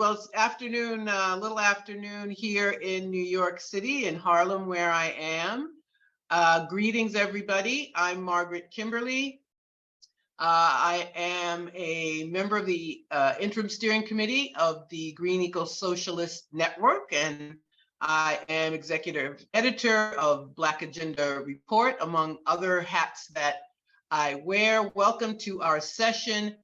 Well, it's afternoon, little afternoon here in New York City, in Harlem, where I am. Greetings, everybody. I'm Margaret Kimberley. I am a member of the Interim Steering Committee of the Green Eco Socialist Network, and I am executive editor of Black Agenda Report, among other hats that I wear. Welcome to our session,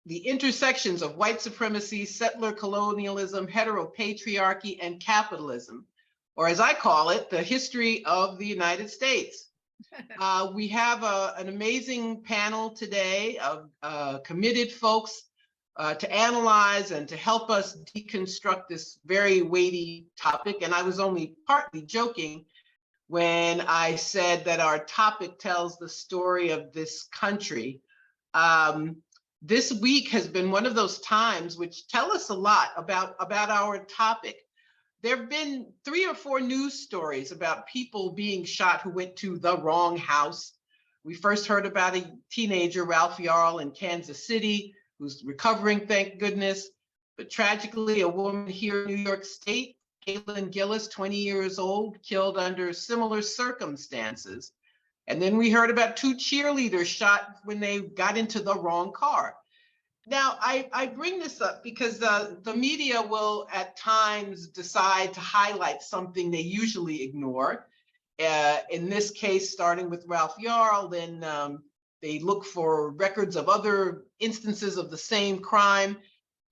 the intersections of white supremacy, settler colonialism, heteropatriarchy, and capitalism, or as I call it, the history of the United States. We have an amazing panel today of committed folks to analyze and to help us deconstruct this very weighty topic. And I was only partly joking when I said that our topic tells the story of this country. This week has been one of those times which tell us a lot about our topic. There have been 3 or 4 news stories about people being shot who went to the wrong house. We first heard about a teenager, Ralph Yarl, in Kansas City, who's recovering, thank goodness. But tragically, a woman here in New York State, Caitlin Gillis, 20 years old, killed under similar circumstances. And then we heard about 2 cheerleaders shot when they got into the wrong car. Now, I bring this up because the media will at times decide to highlight something they usually ignore. In this case, starting with Ralph Yarl, then they look for records of other instances of the same crime.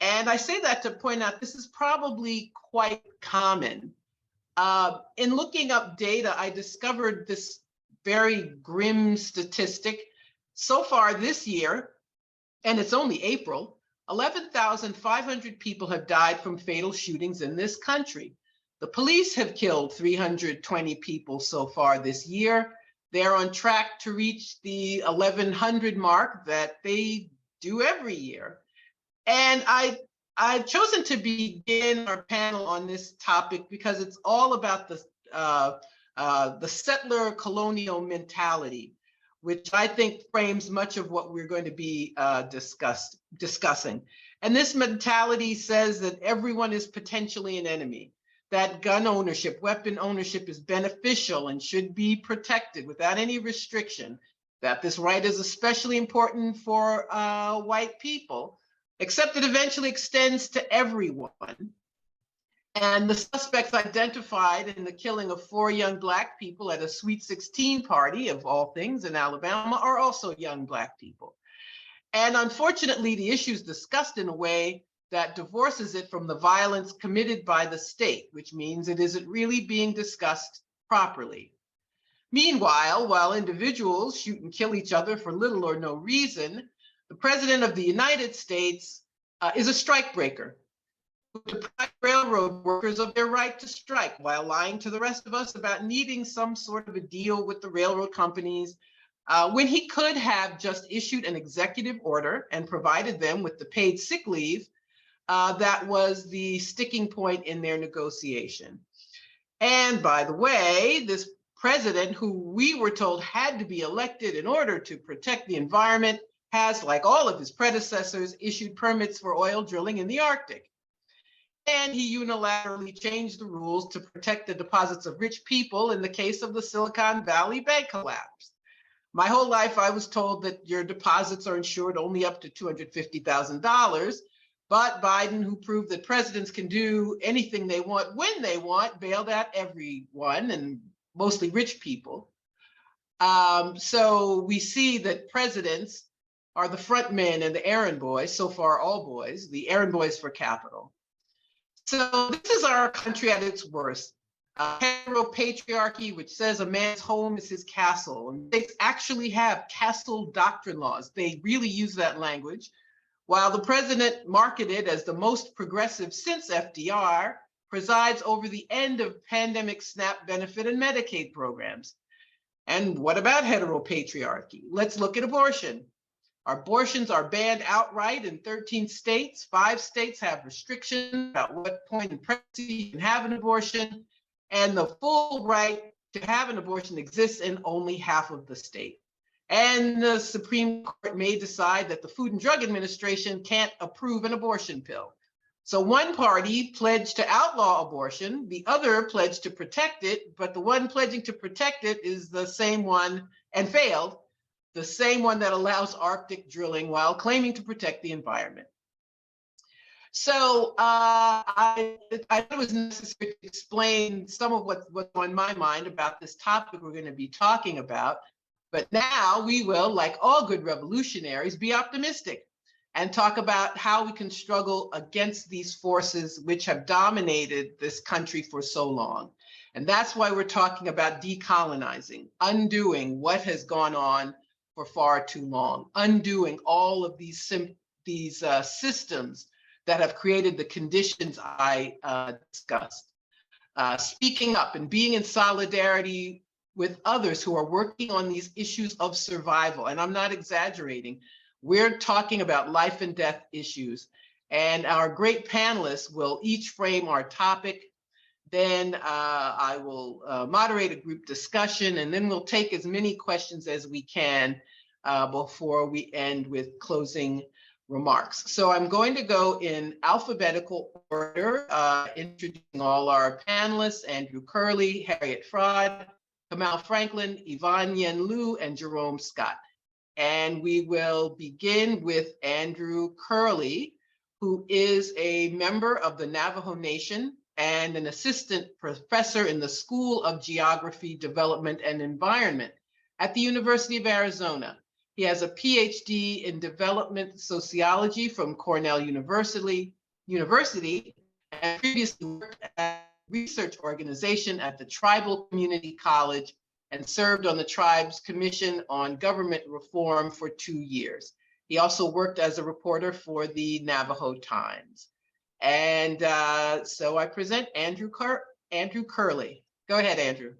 And I say that to point out this is probably quite common. In looking up data, I discovered this very grim statistic. So far this year, and it's only April, 11,500 people have died from fatal shootings in this country. The police have killed 320 people so far this year. They're on track to reach the 1,100 mark that they do every year. And I've chosen to begin our panel on this topic because it's all about the settler colonial mentality, which I think frames much of what we're going to be discussing. And this mentality says that everyone is potentially an enemy, that gun ownership, weapon ownership is beneficial and should be protected without any restriction, that this right is especially important for white people, except it eventually extends to everyone. And the suspects identified in the killing of 4 young Black people at a Sweet 16 party, of all things, in Alabama, are also young Black people. And unfortunately, the issue is discussed in a way that divorces it from the violence committed by the state, which means it isn't really being discussed properly. Meanwhile, while individuals shoot and kill each other for little or no reason, the President of the United States is a strikebreaker, who deprived railroad workers of their right to strike while lying to the rest of us about needing some sort of a deal with the railroad companies, when he could have just issued an executive order and provided them with the paid sick leave that was the sticking point in their negotiation. And by the way, this president, who we were told had to be elected in order to protect the environment, has, like all of his predecessors, issued permits for oil drilling in the Arctic. And he unilaterally changed the rules to protect the deposits of rich people in the case of the Silicon Valley Bank collapse. My whole life, I was told that your deposits are insured only up to $250,000, but Biden, who proved that presidents can do anything they want when they want, bailed out everyone, and mostly rich people. So we see that presidents are the front men and the errand boys, so far all boys, the errand boys for capital. So this is our country at its worst. Hetero-Patriarchy, which says a man's home is his castle. And states actually have castle doctrine laws. They really use that language. While the president, marketed as the most progressive since FDR, presides over the end of pandemic SNAP benefit and Medicaid programs. And what about heteropatriarchy? Let's look at abortion. Abortions are banned outright in 13 states. 5 states have restrictions about what point in pregnancy you can have an abortion. And the full right to have an abortion exists in only half of the state. And the Supreme Court may decide that the Food and Drug Administration can't approve an abortion pill. So one party pledged to outlaw abortion, the other pledged to protect it, but the one pledging to protect it is the same one, and failed, the same one that allows Arctic drilling while claiming to protect the environment. So I thought it was necessary to explain some of what's on my mind about this topic we're going to be talking about. But now we will, like all good revolutionaries, be optimistic and talk about how we can struggle against these forces which have dominated this country for so long. And that's why we're talking about decolonizing, undoing what has gone on for far too long, undoing all of these systems that have created the conditions I discussed. Speaking up and being in solidarity with others who are working on these issues of survival. And I'm not exaggerating. We're talking about life and death issues. And our great panelists will each frame our topic. Then I will moderate a group discussion, and then we'll take as many questions as we can before we end with closing remarks. So I'm going to go in alphabetical order, introducing all our panelists: Andrew Curley, Harriet Fraad, Kamau Franklin, Yvonne Yen Liu, and Jerome Scott. And we will begin with Andrew Curley, who is a member of the Navajo Nation and an assistant professor in the School of Geography, Development, and Environment at the University of Arizona. He has a PhD in development sociology from Cornell University, and previously worked at a research organization at the Tribal Community College and served on the tribe's Commission on Government Reform for 2 years. He also worked as a reporter for the Navajo Times. And so I present Andrew Curley. Go ahead, Andrew.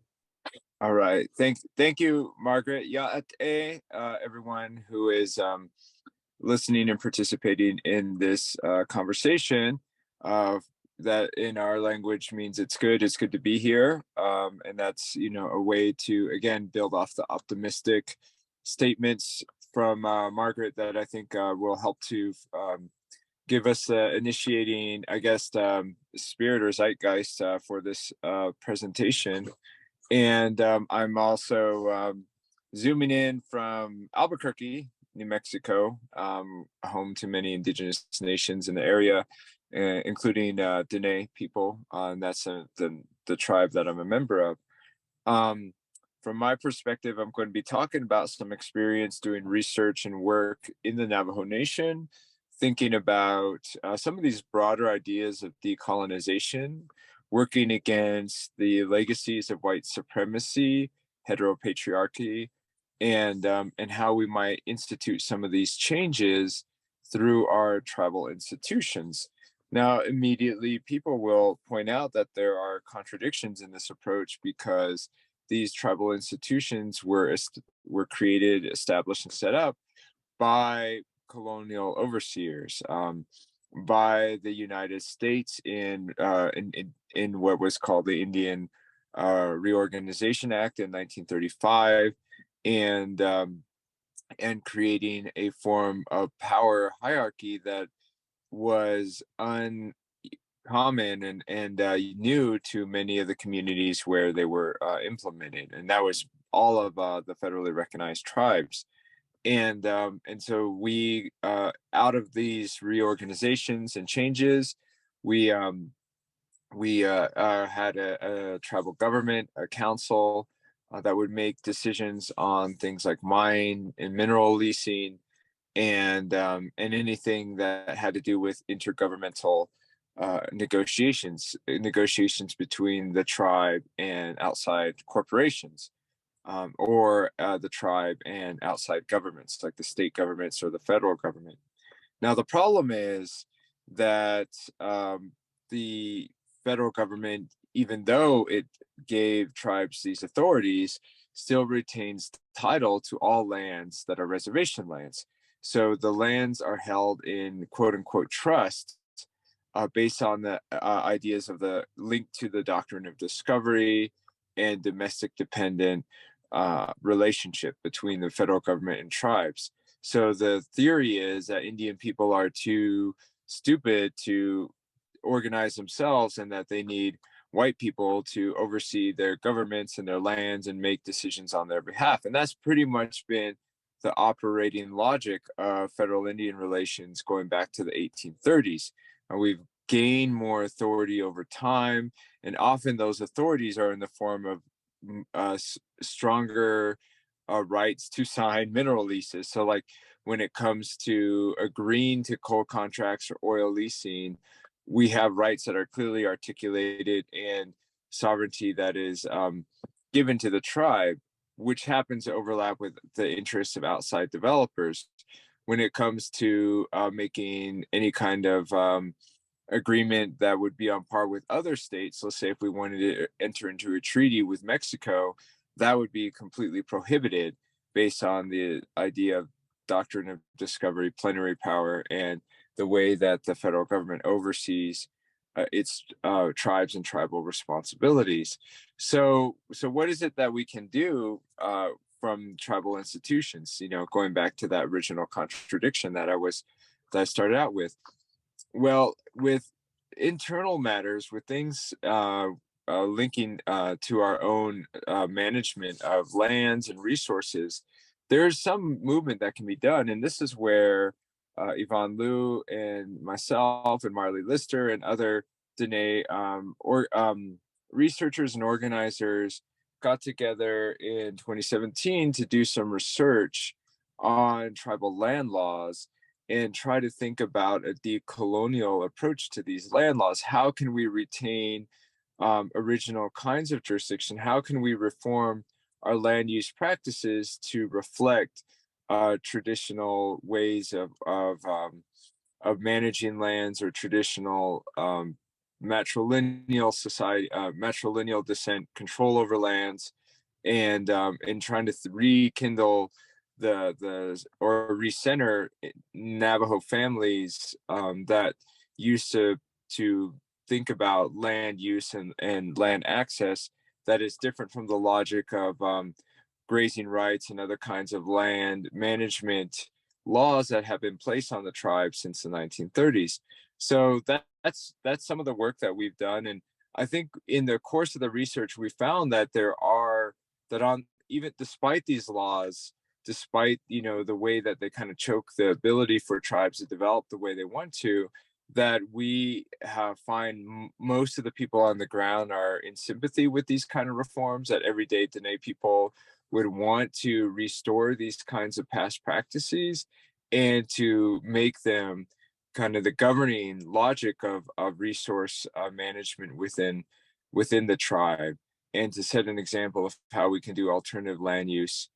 All right. Thank you, Margaret. Ya'ate, everyone who is listening and participating in this conversation. That in our language means it's good to be here. And that's, a way to, again, build off the optimistic statements from Margaret that I think will help to give us initiating, I guess, spirit or zeitgeist for this presentation. And I'm also zooming in from Albuquerque, New Mexico, home to many indigenous nations in the area, including Dene people, and that's the tribe that I'm a member of. From my perspective, I'm going to be talking about some experience doing research and work in the Navajo Nation, thinking about some of these broader ideas of decolonization, working against the legacies of white supremacy, hetero-patriarchy, and how we might institute some of these changes through our tribal institutions. Now, immediately, people will point out that there are contradictions in this approach because these tribal institutions were created, established, and set up by colonial overseers, by the United States in what was called the Indian Reorganization Act in 1935, and creating a form of power hierarchy that was uncommon and new to many of the communities where they were implemented, and that was all of the federally recognized tribes. And so we, out of these reorganizations and changes, we had a tribal government, a council that would make decisions on things like mine and mineral leasing, and anything that had to do with intergovernmental negotiations between the tribe and outside corporations. Or the tribe and outside governments, like the state governments or the federal government. Now, the problem is that the federal government, even though it gave tribes these authorities, still retains title to all lands that are reservation lands. So the lands are held in quote unquote trust based on the ideas of the link to the doctrine of discovery and domestic dependent relationship between the federal government and tribes. So the theory is that Indian people are too stupid to organize themselves and that they need white people to oversee their governments and their lands and make decisions on their behalf. And that's pretty much been the operating logic of federal Indian relations going back to the 1830s. And we've gained more authority over time, and often those authorities are in the form of stronger rights to sign mineral leases. So like when it comes to agreeing to coal contracts or oil leasing, we have rights that are clearly articulated and sovereignty that is given to the tribe, which happens to overlap with the interests of outside developers. When it comes to making any kind of agreement that would be on par with other states, let's say if we wanted to enter into a treaty with Mexico, that would be completely prohibited based on the idea of doctrine of discovery, plenary power, and the way that the federal government oversees its tribes and tribal responsibilities. So what is it that we can do from tribal institutions? You know, going back to that original contradiction that I started out with. Well, with internal matters, with things linking to our own management of lands and resources, there's some movement that can be done. And this is where Yvonne Liu and myself and Marley Lister and other Dene researchers and organizers got together in 2017 to do some research on tribal land laws and try to think about a decolonial approach to these land laws. How can we retain original kinds of jurisdiction? How can we reform our land use practices to reflect traditional ways of managing lands, or traditional matrilineal society, matrilineal descent control over lands, and trying to rekindle or recenter Navajo families that used to think about land use and land access that is different from the logic of grazing rights and other kinds of land management laws that have been placed on the tribe since the 1930s. So that's some of the work that we've done. And I think in the course of the research, we found that even despite these laws, despite, you know, the way that they kind of choke the ability for tribes to develop the way they want to, that we find most of the people on the ground are in sympathy with these kind of reforms, that everyday Dene people would want to restore these kinds of past practices and to make them kind of the governing logic of resource management within the tribe, and to set an example of how we can do alternative land use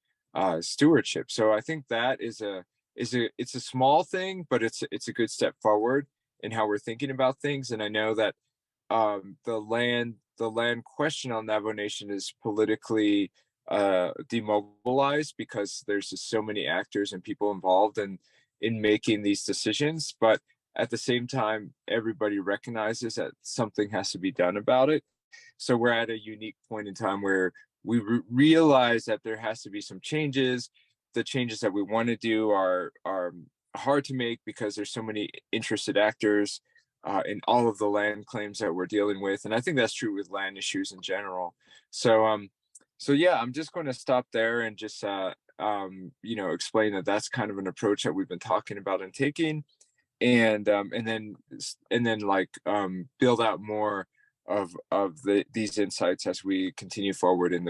stewardship. So I think that it's a small thing, but it's a good step forward in how we're thinking about things. And I know that the land question on Navajo Nation is politically demobilized because there's just so many actors and people involved in making these decisions. But at the same time, everybody recognizes that something has to be done about it. So we're at a unique point in time where we realize that there has to be some changes. The changes that we want to do are hard to make because there's so many interested actors in all of the land claims that we're dealing with. And I think that's true with land issues in general. So yeah, I'm just going to stop there and just explain that that's kind of an approach that we've been talking about and taking, and then build out more of these insights as we continue forward in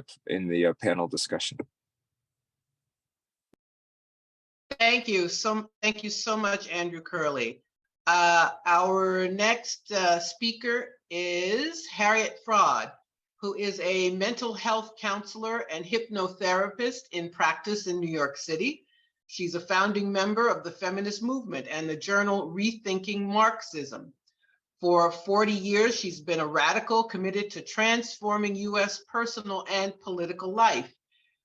the panel discussion. Thank you so much, Andrew Curley. Our next speaker is Harriet Fraad, who is a mental health counselor and hypnotherapist in practice in New York City. She's a founding member of the feminist movement and the journal Rethinking Marxism. For 40 years, she's been a radical committed to transforming U.S. personal and political life.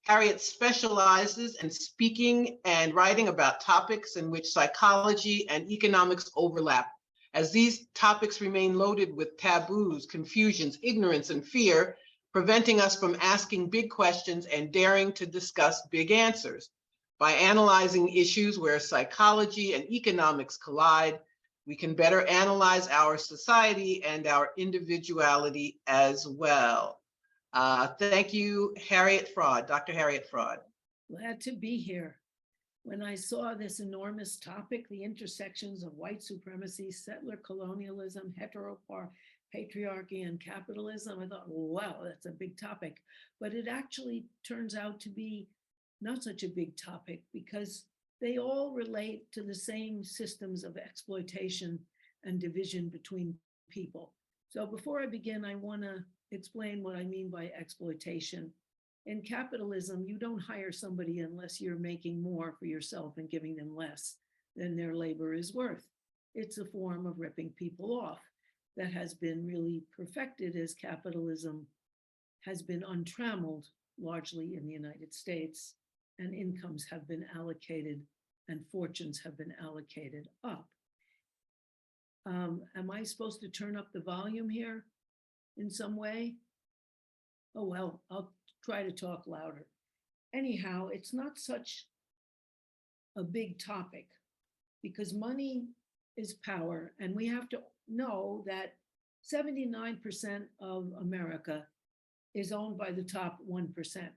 Harriet specializes in speaking and writing about topics in which psychology and economics overlap. As these topics remain loaded with taboos, confusions, ignorance, and fear, preventing us from asking big questions and daring to discuss big answers. By analyzing issues where psychology and economics collide, we can better analyze our society and our individuality as well. Thank you, Harriet Fraad, Dr. Harriet Fraad. Glad to be here. When I saw this enormous topic, the intersections of white supremacy, settler colonialism, hetero-patriarchy, and capitalism, I thought, wow, that's a big topic. But it actually turns out to be not such a big topic because they all relate to the same systems of exploitation and division between people. So before I begin, I want to explain what I mean by exploitation. In capitalism, you don't hire somebody unless you're making more for yourself and giving them less than their labor is worth. It's a form of ripping people off that has been really perfected as capitalism has been untrammeled largely in the United States, and incomes have been allocated and fortunes have been allocated up. Am I supposed to turn up the volume here in some way? Oh, well, I'll try to talk louder. Anyhow, it's not such a big topic because money is power, and we have to know that 79% of America is owned by the top 1%.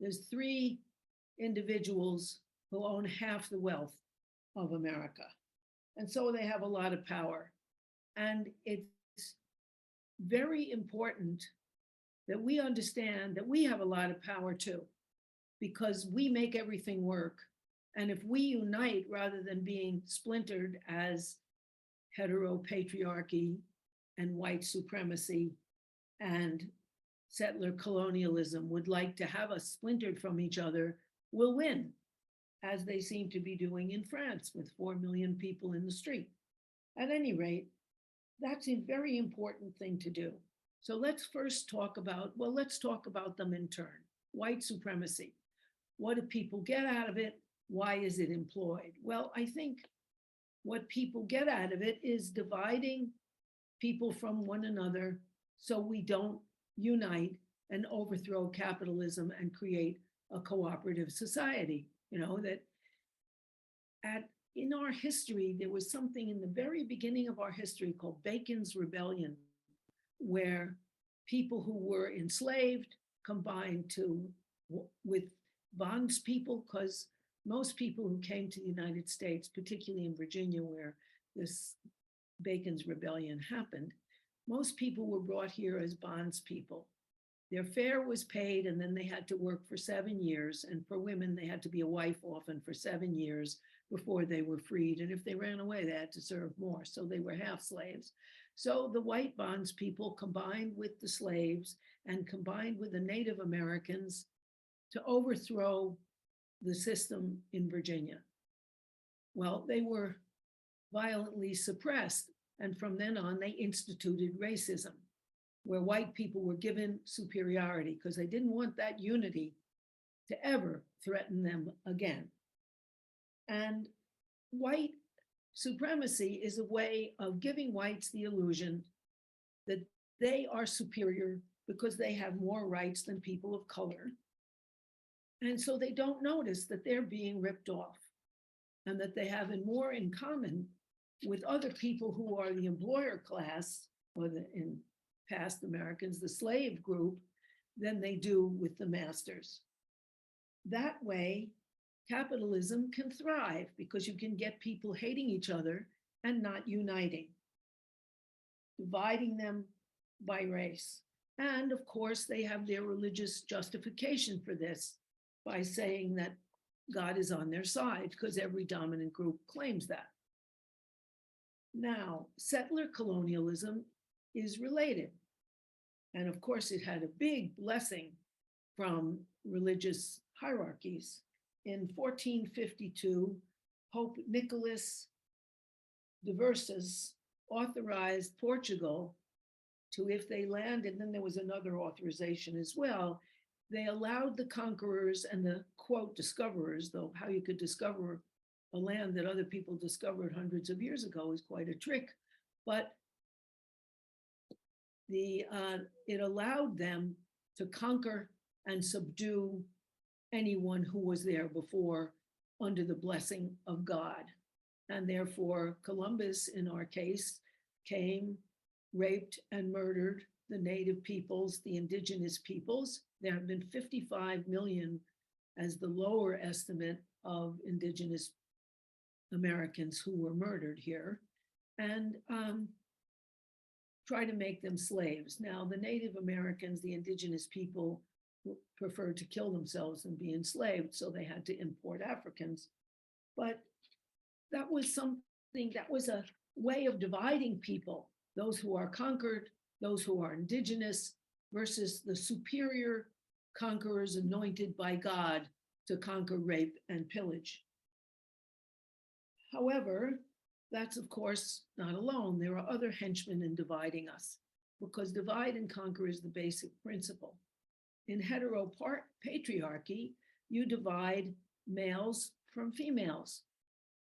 There's 3 individuals who own half the wealth of America. And so they have a lot of power. And it's very important that we understand that we have a lot of power too, because we make everything work. And if we unite rather than being splintered as hetero-patriarchy and white supremacy and settler colonialism would like to have us splintered from each other, we'll win, as they seem to be doing in France with 4 million people in the street. At any rate, that's a very important thing to do. So let's first talk about, well, let's talk about them in turn. White supremacy. What do people get out of it? Why is it employed? Well, I think what people get out of it is dividing people from one another so we don't unite and overthrow capitalism and create a cooperative society. You know, that in our history, there was something in the very beginning of our history called Bacon's Rebellion, where people who were enslaved combined with bondspeople, because most people who came to the United States, particularly in Virginia, where this Bacon's Rebellion happened, most people were brought here as bondspeople. Their fare was paid, and then they had to work for 7 years. And for women, they had to be a wife often for 7 years before they were freed. And if they ran away, they had to serve more. So they were half slaves. So the white bondspeople combined with the slaves and combined with the Native Americans to overthrow the system in Virginia. Well, they were violently suppressed. And from then on, they instituted racism, where white people were given superiority because they didn't want that unity to ever threaten them again. And white supremacy is a way of giving whites the illusion that they are superior because they have more rights than people of color. And so they don't notice that they're being ripped off and that they have more in common with other people who are the employer class, or in past Americans, the slave group, than they do with the masters. That way, capitalism can thrive because you can get people hating each other and not uniting, dividing them by race. And of course, they have their religious justification for this by saying that God is on their side, because every dominant group claims that. Now, settler colonialism is related. And of course, it had a big blessing from religious hierarchies. In 1452, Pope Nicholas Diversas authorized Portugal to, if they landed, then there was another authorization as well, they allowed the conquerors and the, quote, discoverers, though how you could discover a land that other people discovered hundreds of years ago is quite a trick, but it allowed them to conquer and subdue anyone who was there before under the blessing of God. And therefore, Columbus, in our case, came, raped, and murdered the native peoples, the indigenous peoples. There have been 55 million as the lower estimate of indigenous Americans who were murdered here, and try to make them slaves. Now, the Native Americans, the indigenous people, preferred to kill themselves than be enslaved, so they had to import Africans. But that was something, that was a way of dividing people, those who are conquered, those who are indigenous, versus the superior conquerors anointed by God to conquer, rape, and pillage. However, that's of course not alone. There are other henchmen in dividing us, because divide and conquer is the basic principle. In hetero-patriarchy, you divide males from females.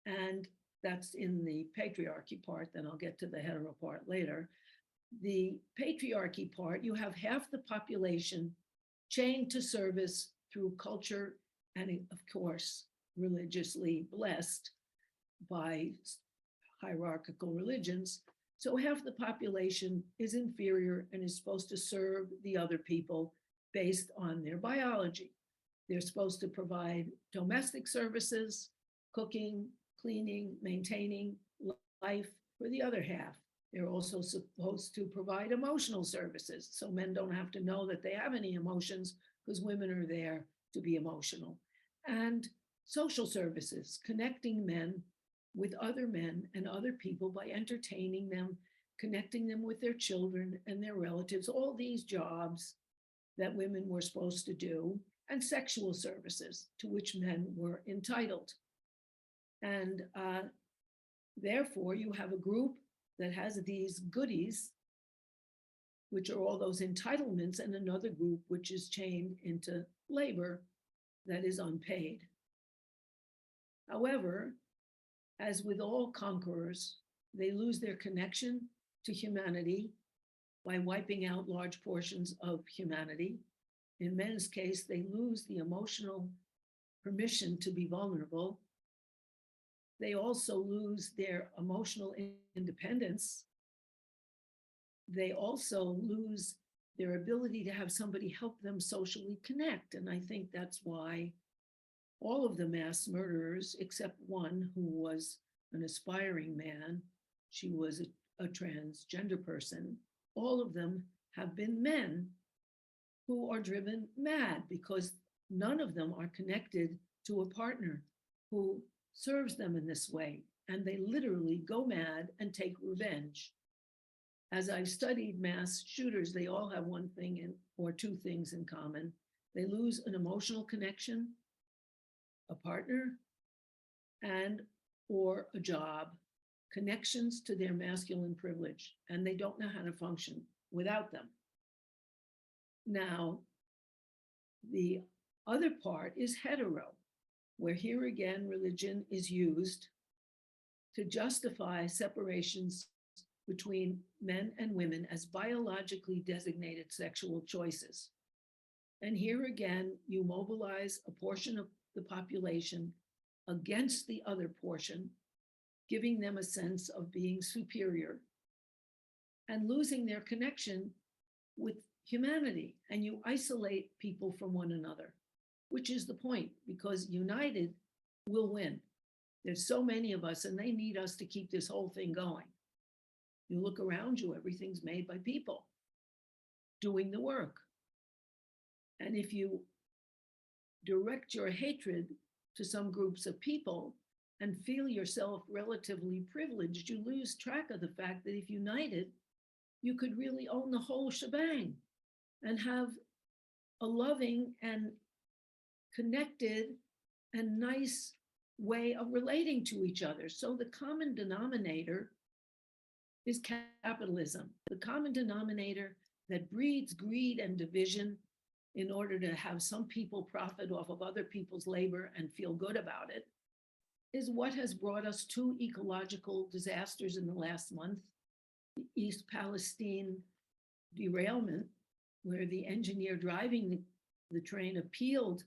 And that's in the patriarchy part, then I'll get to the hetero part later. The patriarchy part, you have half the population chained to service through culture and, of course, religiously blessed by hierarchical religions. So half the population is inferior and is supposed to serve the other people based on their biology. They're supposed to provide domestic services, cooking, cleaning, maintaining life for the other half. They're also supposed to provide emotional services, so men don't have to know that they have any emotions, because women are there to be emotional. And social services, connecting men with other men and other people by entertaining them, connecting them with their children and their relatives, all these jobs that women were supposed to do, and sexual services to which men were entitled. And therefore, you have a group that has these goodies, which are all those entitlements, and another group which is chained into labor that is unpaid. However, as with all conquerors, they lose their connection to humanity by wiping out large portions of humanity. In men's case, they lose the emotional permission to be vulnerable. They also lose their emotional independence. They also lose their ability to have somebody help them socially connect. And I think that's why all of the mass murderers, except one who was an aspiring man, she was a transgender person, all of them have been men who are driven mad because none of them are connected to a partner who serves them in this way. And they literally go mad and take revenge. As I've studied mass shooters, they all have one thing or two things in common. They lose an emotional connection, a partner, and or a job, connections to their masculine privilege, and they don't know how to function without them. Now, the other part is hetero, where here again, religion is used to justify separations between men and women as biologically designated sexual choices. And here again, you mobilize a portion of the population against the other portion, giving them a sense of being superior and losing their connection with humanity. And you isolate people from one another, which is the point, because united will win. There's so many of us and they need us to keep this whole thing going. You look around you, everything's made by people doing the work. And if you direct your hatred to some groups of people and feel yourself relatively privileged, you lose track of the fact that if united, you could really own the whole shebang and have a loving and connected and nice way of relating to each other. So the common denominator is capitalism, the common denominator that breeds greed and division in order to have some people profit off of other people's labor and feel good about it, is what has brought us two ecological disasters in the last month: the East Palestine derailment where the engineer driving the train appealed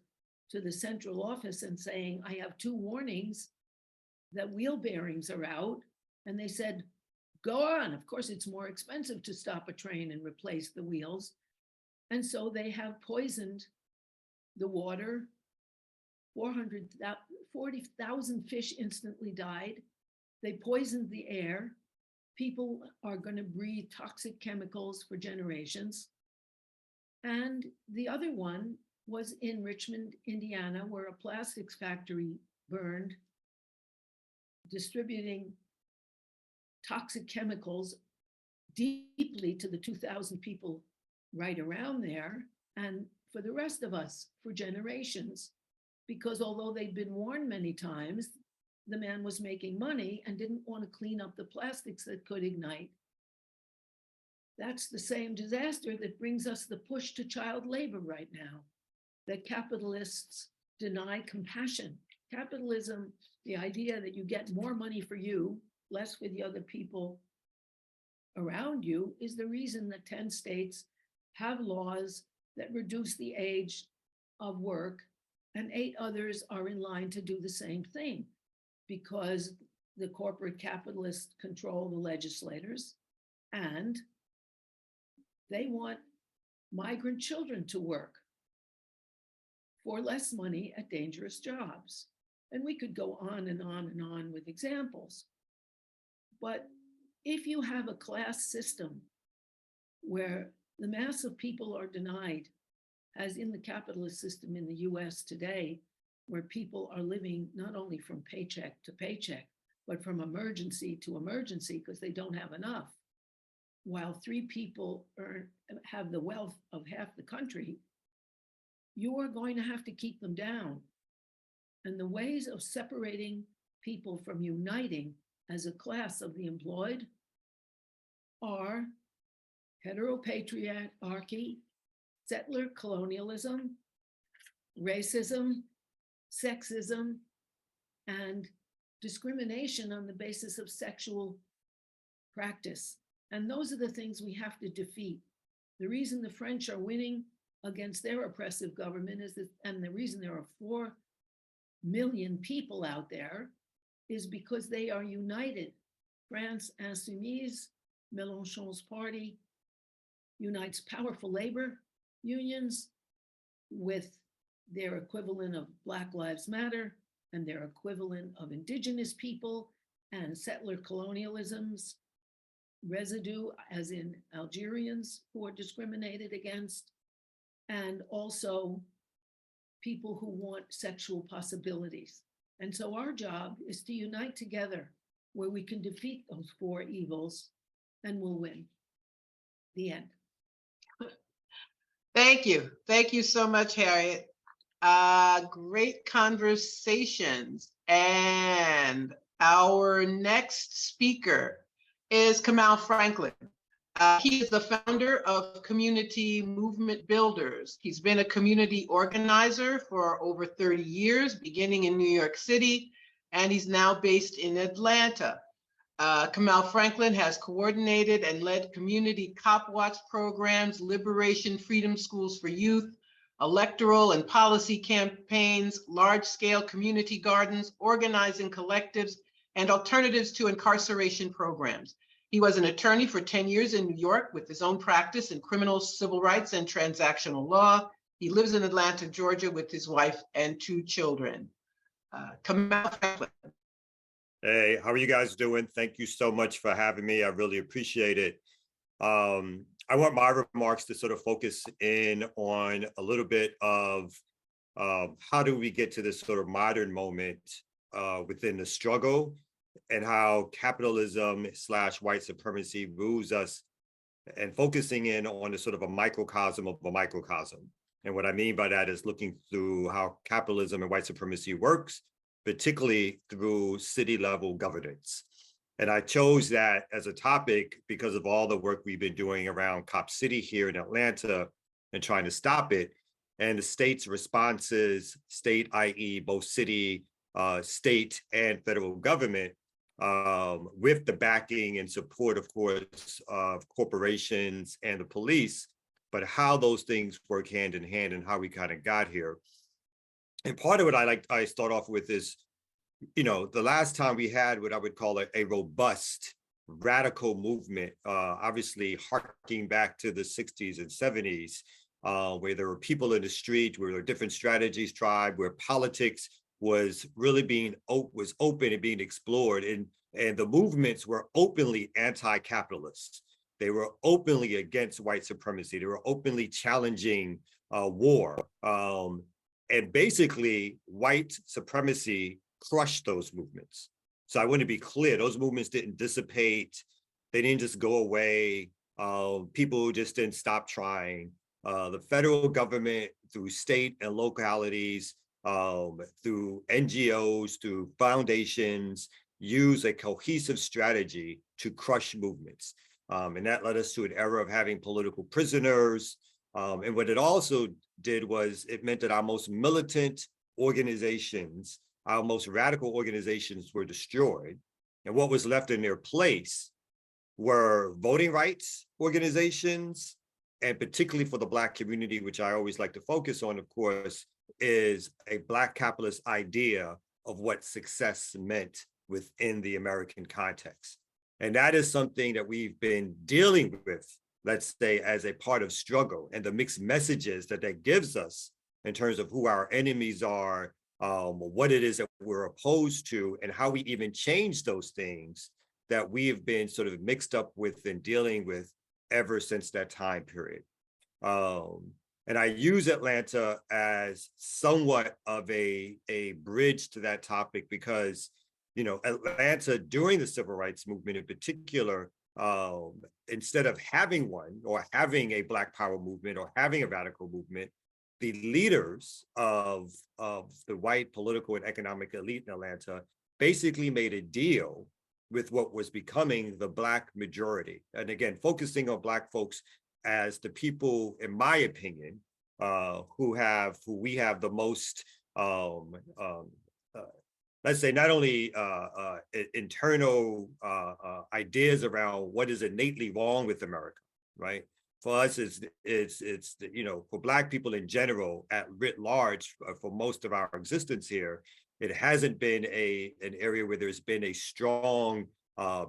to the central office and saying, I have 2 warnings that wheel bearings are out. And they said, go on. Of course, it's more expensive to stop a train and replace the wheels. And so they have poisoned the water. 40,000 fish instantly died. They poisoned the air. People are going to breathe toxic chemicals for generations. And the other one was in Richmond, Indiana, where a plastics factory burned, distributing toxic chemicals deeply to the 2,000 people right around there, and for the rest of us for generations, because although they'd been warned many times, the man was making money and didn't want to clean up the plastics that could ignite. That's the same disaster that brings us the push to child labor right now, that capitalists deny compassion. Capitalism, the idea that you get more money for you, less for the other people around you, is the reason that 10 states have laws that reduce the age of work, and 8 others are in line to do the same thing, because the corporate capitalists control the legislators, and they want migrant children to work for less money at dangerous jobs. And we could go on and on and on with examples. But if you have a class system where the mass of people are denied, as in the capitalist system in the US today, where people are living not only from paycheck to paycheck, but from emergency to emergency because they don't have enough, while 3 people have the wealth of half the country, you are going to have to keep them down. And the ways of separating people from uniting as a class of the employed are hetero-patriarchy, settler colonialism, racism, sexism, and discrimination on the basis of sexual practice. And those are the things we have to defeat. The reason the French are winning against their oppressive government is that, and the reason there are 4 million people out there, is because they are united. France Insoumise, Mélenchon's party, unites powerful labor unions with their equivalent of Black Lives Matter and their equivalent of indigenous people and settler colonialism's residue, as in Algerians who are discriminated against, and also people who want sexual possibilities. And so our job is to unite together where we can defeat those 4 evils and we'll win. The end. Thank you. Thank you so much, Harriet. Great conversations. And our next speaker is Kamau Franklin. He is the founder of Community Movement Builders. He's been a community organizer for over 30 years, beginning in New York City, and he's now based in Atlanta. Kamau Franklin has coordinated and led community cop watch programs, liberation freedom schools for youth, electoral and policy campaigns, large-scale community gardens, organizing collectives, and alternatives to incarceration programs. He was an attorney for 10 years in New York with his own practice in criminal, civil rights, and transactional law. He lives in Atlanta, Georgia, with his wife and 2 children. Kamau Franklin. Hey, how are you guys doing? Thank you so much for having me. I really appreciate it. I want my remarks to sort of focus in on a little bit of how do we get to this sort of modern moment within the struggle, and how capitalism / white supremacy rules us, and focusing in on a sort of a microcosm of a microcosm. And what I mean by that is looking through how capitalism and white supremacy works, particularly through city level governance. And I chose that as a topic because of all the work we've been doing around Cop City here in Atlanta and trying to stop it, and the state's responses, state, i.e. both city, state, and federal government, with the backing and support, of course, of corporations and the police, but how those things work hand in hand and how we kind of got here. And part of what I start off with is, the last time we had what I would call a robust radical movement, obviously harking back to the 60s and 70s, where there were people in the street, where there were different strategies tried, where politics was really was open and being explored, and the movements were openly anti-capitalist. They were openly against white supremacy. They were openly challenging war. And basically, white supremacy crushed those movements. So I want to be clear, those movements didn't dissipate. They didn't just go away. People just didn't stop trying. The federal government, through state and localities, through NGOs, through foundations, use a cohesive strategy to crush movements. And that led us to an era of having political prisoners. And what it also did was it meant that our most militant organizations, our most radical organizations were destroyed. And what was left in their place were voting rights organizations, and particularly for the Black community, which I always like to focus on, of course, is a Black capitalist idea of what success meant within the American context. And that is something that we've been dealing with, let's say, as a part of struggle, and the mixed messages that gives us in terms of who our enemies are, what it is that we're opposed to, and how we even change those things that we have been sort of mixed up with and dealing with ever since that time period. And I use Atlanta as somewhat of a bridge to that topic because, Atlanta during the civil rights movement in particular, instead of having one or having a Black Power movement or having a radical movement, the leaders of the white political and economic elite in Atlanta basically made a deal with what was becoming the Black majority. And again, focusing on Black folks as the people, in my opinion, who we have the most, let's say, not only internal ideas around what is innately wrong with America, right? For us, it's for Black people in general, at writ large, for most of our existence here, it hasn't been an area where there's been a strong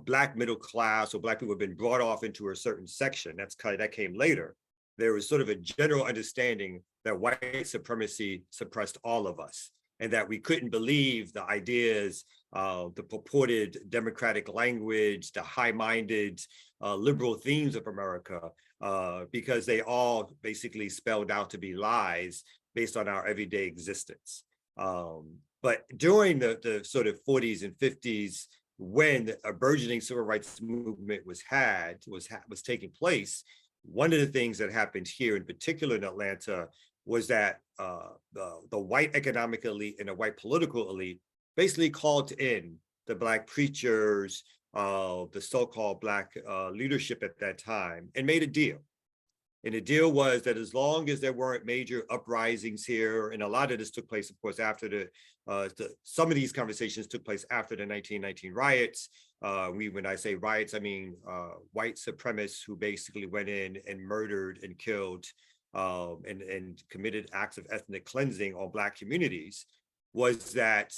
Black middle class, or Black people have been brought off into a certain section. That came later. There was sort of a general understanding that white supremacy suppressed all of us, and that we couldn't believe the ideas, the purported democratic language, the high-minded liberal themes of America, because they all basically spelled out to be lies based on our everyday existence. But during the sort of 40s and 50s, when a burgeoning civil rights movement was taking place, one of the things that happened here, in particular in Atlanta, was that the white economic elite and the white political elite basically called in the Black preachers, the so-called Black leadership at that time, and made a deal. And the deal was that as long as there weren't major uprisings here, and a lot of this took place, of course, after some of these conversations took place after the 1919 riots. When I say riots, I mean white supremacists who basically went in and murdered and killed and committed acts of ethnic cleansing on Black communities, was that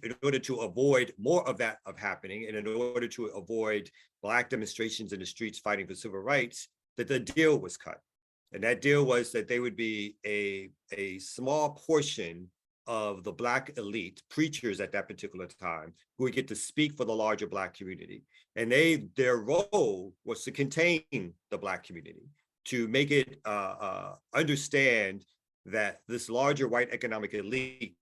in order to avoid more of that happening, and in order to avoid Black demonstrations in the streets fighting for civil rights, that the deal was cut. And that deal was that they would be a small portion of the Black elite, preachers at that particular time, who would get to speak for the larger Black community. And their role was to contain the Black community, to make it understand that this larger white economic elite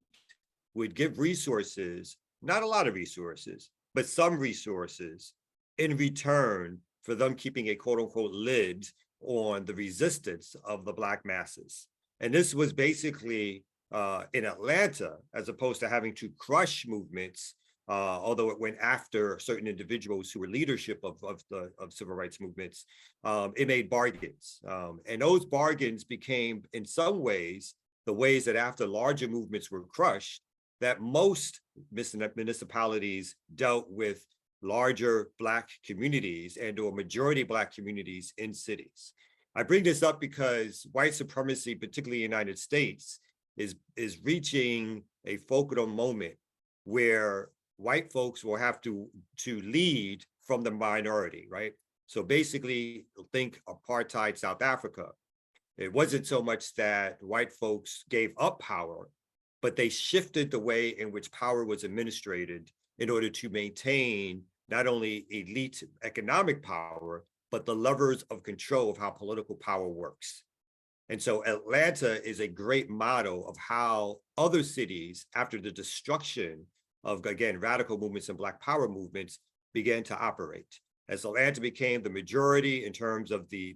would give resources, not a lot of resources, but some resources in return for them keeping a quote unquote lid on the resistance of the Black masses. And this was basically in Atlanta, as opposed to having to crush movements, although it went after certain individuals who were leadership of civil rights movements, it made bargains. And those bargains became, in some ways, the ways that after larger movements were crushed, that most municipalities dealt with larger Black communities and or majority Black communities in cities. I bring this up because white supremacy, particularly in the United States, is reaching a focal moment where white folks will have to lead from the minority, right? So basically, think apartheid South Africa. It wasn't so much that white folks gave up power, but they shifted the way in which power was administered in order to maintain not only elite economic power, but the levers of control of how political power works. And so Atlanta is a great model of how other cities, after the destruction of, again, radical movements and Black power movements, began to operate. As Atlanta became the majority in terms of the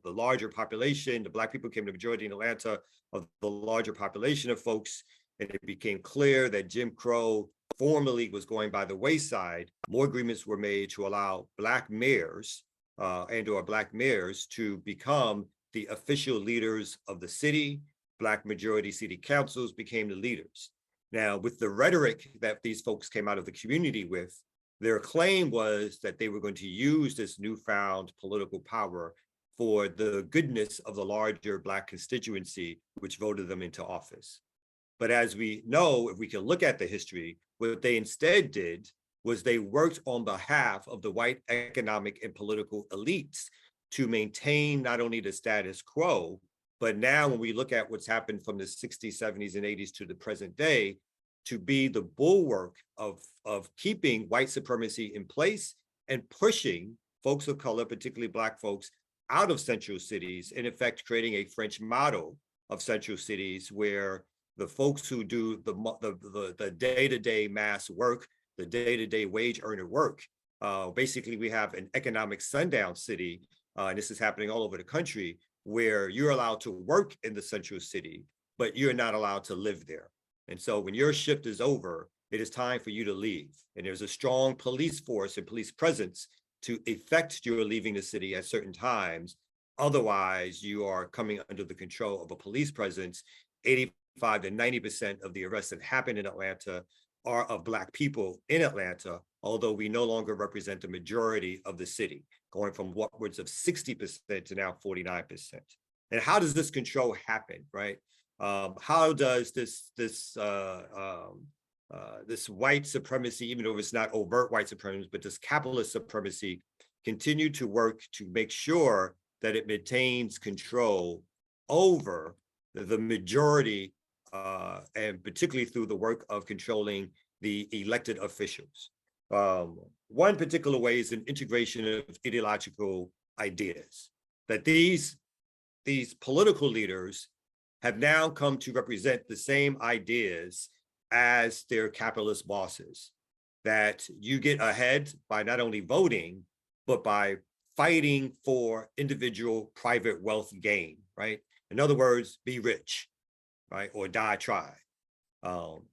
larger population, the Black people became the majority in Atlanta of the larger population of folks, and it became clear that Jim Crow formally was going by the wayside, more agreements were made to allow Black mayors and/or Black mayors to become the official leaders of the city. Black majority city councils became the leaders. Now, with the rhetoric that these folks came out of the community with, their claim was that they were going to use this newfound political power for the goodness of the larger Black constituency, which voted them into office. But as we know, if we can look at the history, what they instead did was they worked on behalf of the white economic and political elites to maintain not only the status quo, but now when we look at what's happened from the 60s, 70s, and 80s to the present day, to be the bulwark of keeping white supremacy in place and pushing folks of color, particularly Black folks, out of central cities, in effect creating a French model of central cities where the folks who do the day-to-day mass work, the day-to-day wage earner work, basically we have an economic sundown city, and this is happening all over the country, where you're allowed to work in the central city, but you're not allowed to live there. And so when your shift is over, it is time for you to leave. And there's a strong police force and police presence to effect your leaving the city at certain times. Otherwise, you are coming under the control of a police presence. 85 to 90% of the arrests that happen in Atlanta are of Black people in Atlanta, although we no longer represent the majority of the city, going from upwards of 60% to now 49%. And how does this control happen, right? How does this white supremacy, even though it's not overt white supremacy, but this capitalist supremacy, continue to work to make sure that it maintains control over the majority, and particularly through the work of controlling the elected officials? One particular way is an integration of ideological ideas, that these political leaders have now come to represent the same ideas as their capitalist bosses, that you get ahead by not only voting, but by fighting for individual private wealth gain, right? In other words, be rich, right? Or die trying.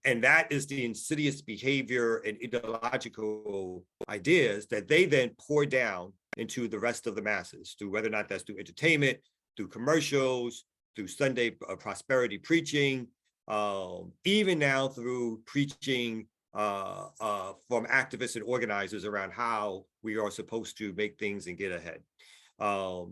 And that is the insidious behavior and ideological ideas that they then pour down into the rest of the masses, through whether or not that's through entertainment, through commercials, through Sunday prosperity preaching, even now through preaching from activists and organizers around how we are supposed to make things and get ahead.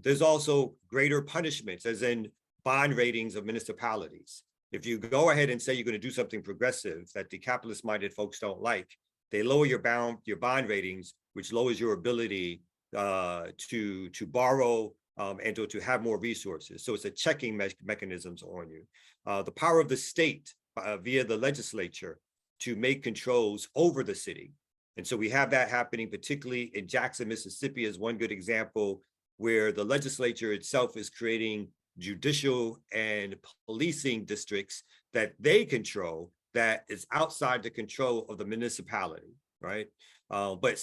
There's also greater punishments, as in bond ratings of municipalities. If you go ahead and say you're going to do something progressive that the capitalist-minded folks don't like, they lower your bond ratings, which lowers your ability to borrow and to have more resources. So it's a checking mechanisms on you. The power of the state via the legislature to make controls over the city. And so we have that happening, particularly in Jackson, Mississippi, as one good example, where the legislature itself is creating judicial and policing districts that they control, that is outside the control of the municipality, right? But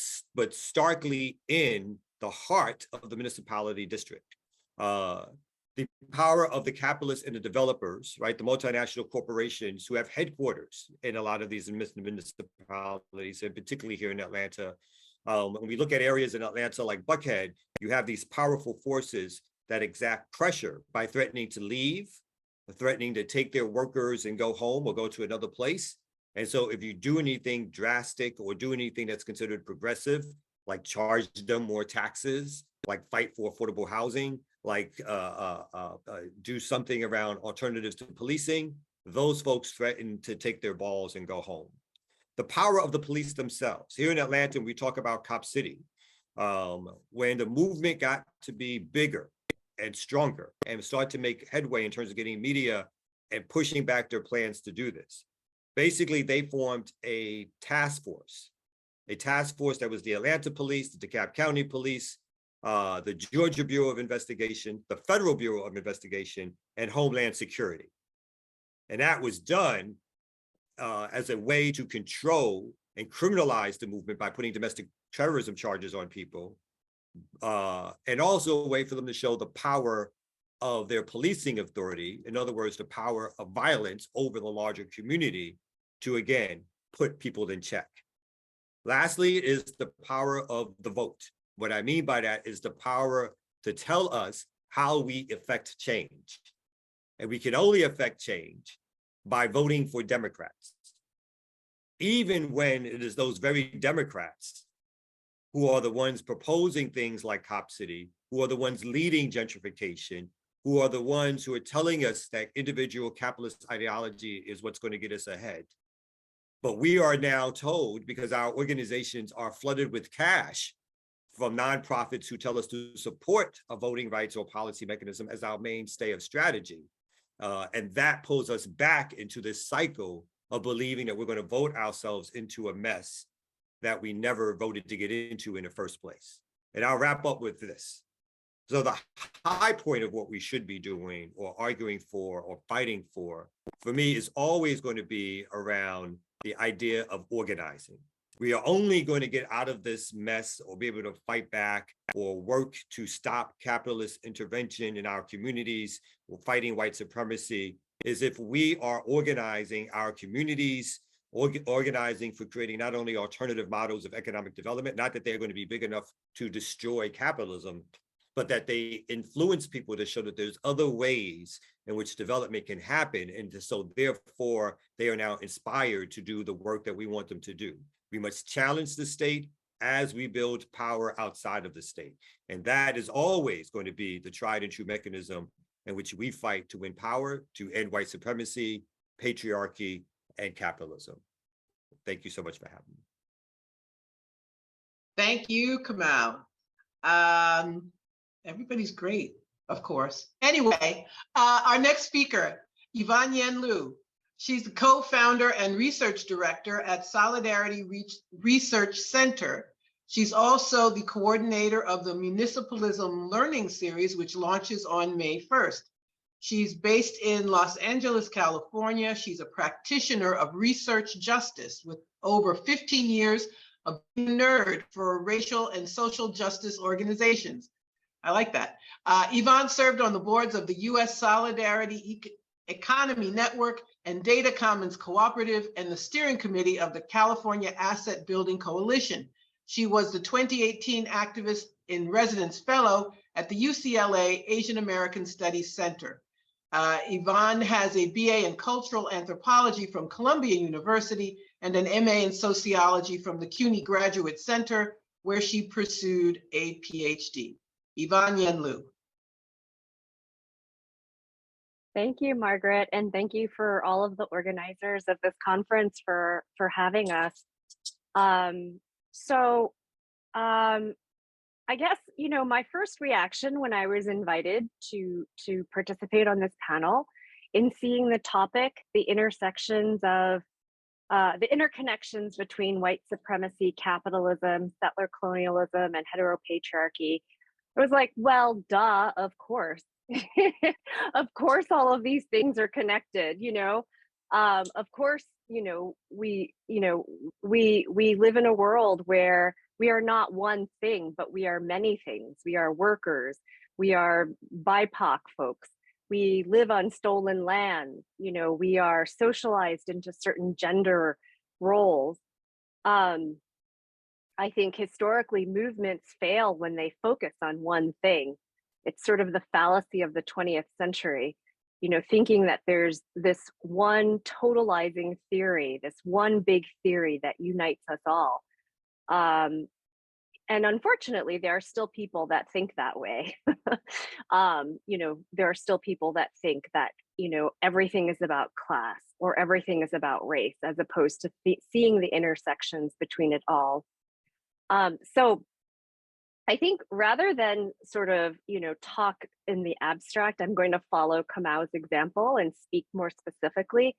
starkly in the heart of the municipality district. The power of the capitalists and the developers, right? The multinational corporations who have headquarters in a lot of these municipalities, and particularly here in Atlanta. When we look at areas in Atlanta like Buckhead, you have these powerful forces that exact pressure by threatening to leave, threatening to take their workers and go home or go to another place. And so if you do anything drastic or do anything that's considered progressive, like charge them more taxes, like fight for affordable housing, do something around alternatives to policing, those folks threaten to take their balls and go home. The power of the police themselves. Here in Atlanta, we talk about Cop City. When the movement got to be bigger and stronger and start to make headway in terms of getting media and pushing back their plans to do this, basically they formed a task force that was the Atlanta Police, the DeKalb County Police, the Georgia Bureau of Investigation, the Federal Bureau of Investigation, and Homeland Security. And that was done as a way to control and criminalize the movement by putting domestic terrorism charges on people, and also a way for them to show the power of their policing authority, in other words, the power of violence over the larger community to, again, put people in check. Lastly is the power of the vote. What I mean by that is the power to tell us how we affect change. And we can only affect change by voting for Democrats, even when it is those very Democrats who are the ones proposing things like Cop City, who are the ones leading gentrification, who are the ones who are telling us that individual capitalist ideology is what's going to get us ahead. But we are now told, because our organizations are flooded with cash from nonprofits who tell us to support a voting rights or policy mechanism as our mainstay of strategy. And that pulls us back into this cycle of believing that we're going to vote ourselves into a mess that we never voted to get into in the first place. And I'll wrap up with this. So the high point of what we should be doing or arguing for or fighting for me, is always going to be around the idea of organizing. We are only going to get out of this mess or be able to fight back or work to stop capitalist intervention in our communities or fighting white supremacy is if we are organizing our communities, organizing for creating not only alternative models of economic development, not that they're going to be big enough to destroy capitalism, but that they influence people to show that there's other ways in which development can happen. And so therefore, they are now inspired to do the work that we want them to do. We must challenge the state as we build power outside of the state. And that is always going to be the tried and true mechanism in which we fight to win power, to end white supremacy, patriarchy, and capitalism. Thank you so much for having me. Thank you, Kamau. Everybody's great, of course. Anyway, our next speaker, Yvonne Yen Liu. She's the co-founder and research director at Solidarity Research Center. She's also the coordinator of the Municipalism Learning Series, which launches on May 1st. She's based in Los Angeles, California. She's a practitioner of research justice with over 15 years of being a nerd for racial and social justice organizations. I like that. Yvonne served on the boards of the U.S. Solidarity Economy Network and Data Commons Cooperative and the steering committee of the California Asset Building Coalition. She was the 2018 Activist in Residence Fellow at the UCLA Asian American Studies Center. Yvonne has a BA in Cultural Anthropology from Columbia University and an MA in Sociology from the CUNY Graduate Center, where she pursued a PhD. Yvonne Yen Liu. Thank you, Margaret, and thank you for all of the organizers of this conference for having us. I guess, my first reaction when I was invited to participate on this panel, in seeing the topic, the intersections of the interconnections between white supremacy, capitalism, settler colonialism, and heteropatriarchy, I was like, well, duh, of course. Of course, all of these things are connected, of course, we live in a world where we are not one thing, but we are many things. We are workers, we are BIPOC folks, we live on stolen land, we are socialized into certain gender roles. I think historically movements fail when they focus on one thing. It's sort of the fallacy of the 20th century, thinking that there's this one totalizing theory, this one big theory that unites us all. unfortunately, there are still people that think that way. There are still people that think that, everything is about class or everything is about race, as opposed to seeing the intersections between it all. So I think rather than sort of, talk in the abstract, I'm going to follow Kamau's example and speak more specifically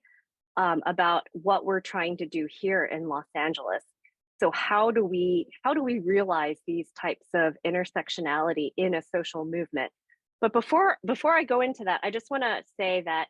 about what we're trying to do here in Los Angeles. So how do we realize these types of intersectionality in a social movement? But before I go into that, I just want to say that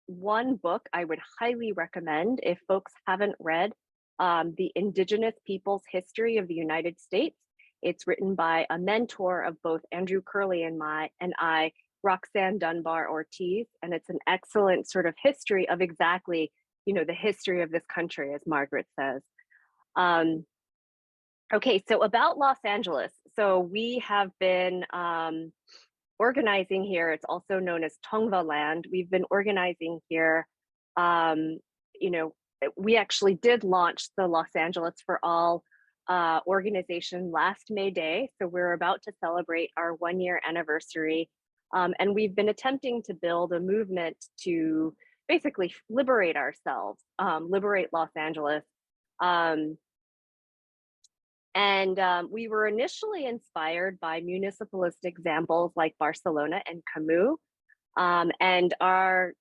one book I would highly recommend if folks haven't read, The Indigenous Peoples' History of the United States. It's written by a mentor of both Andrew Curley and I, Roxanne Dunbar Ortiz, and it's an excellent sort of history of exactly, the history of this country, as Margaret says. Okay, so about Los Angeles. So we have been organizing here. It's also known as Tongva land. We've been organizing here. We actually did launch the Los Angeles for All organization last May Day. So we're about to celebrate our 1-year anniversary. And we've been attempting to build a movement to basically liberate ourselves, liberate Los Angeles. We were initially inspired by municipalist examples like Barcelona and Kamau. And our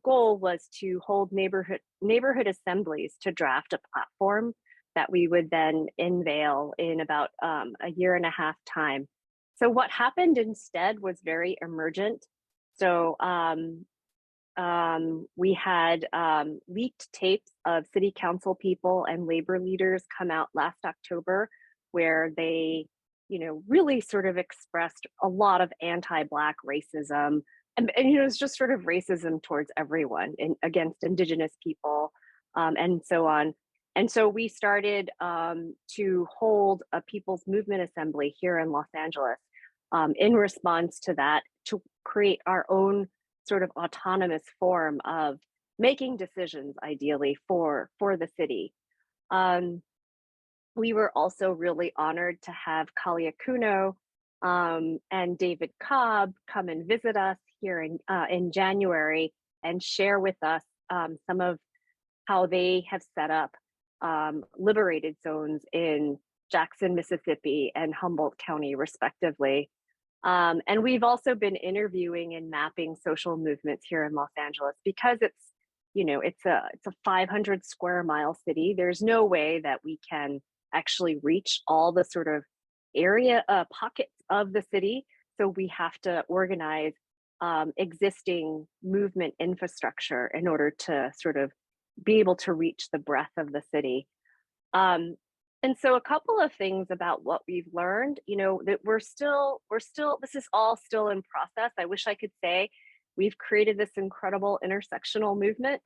goal was to hold neighborhood assemblies to draft a platform that we would then unveil in about a 1.5 years time. So what happened instead was very emergent. So we had leaked tapes of city council people and labor leaders come out last October, where they, really sort of expressed a lot of anti-Black racism. And it's just sort of racism towards everyone against Indigenous people and so on. And so we started to hold a people's movement assembly here in Los Angeles in response to that, to create our own sort of autonomous form of making decisions, ideally, for the city. We were also really honored to have Kali Akuno and David Cobb come and visit us here in January and share with us some of how they have set up liberated zones in Jackson, Mississippi, and Humboldt County, respectively. And we've also been interviewing and mapping social movements here in Los Angeles because it's a 500 square mile city. There's no way that we can actually reach all the sort of area pockets of the city. So we have to organize existing movement infrastructure in order to sort of be able to reach the breadth of the city. And so a couple of things about what we've learned, that we're still, this is all still in process. I wish I could say we've created this incredible intersectional movement.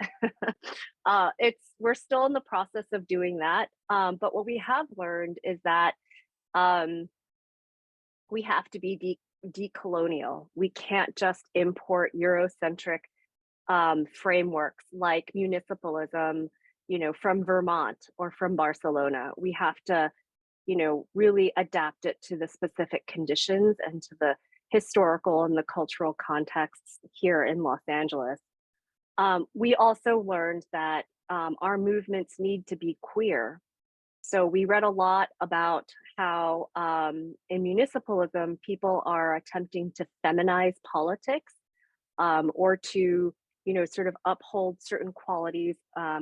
We're still in the process of doing that. But what we have learned is that we have to be decolonial. We can't just import Eurocentric frameworks like municipalism, from Vermont or from Barcelona. We have to, really adapt it to the specific conditions and to the historical and the cultural contexts here in Los Angeles. We also learned that our movements need to be queer. So we read a lot about how in municipalism, people are attempting to feminize politics or to sort of uphold certain qualities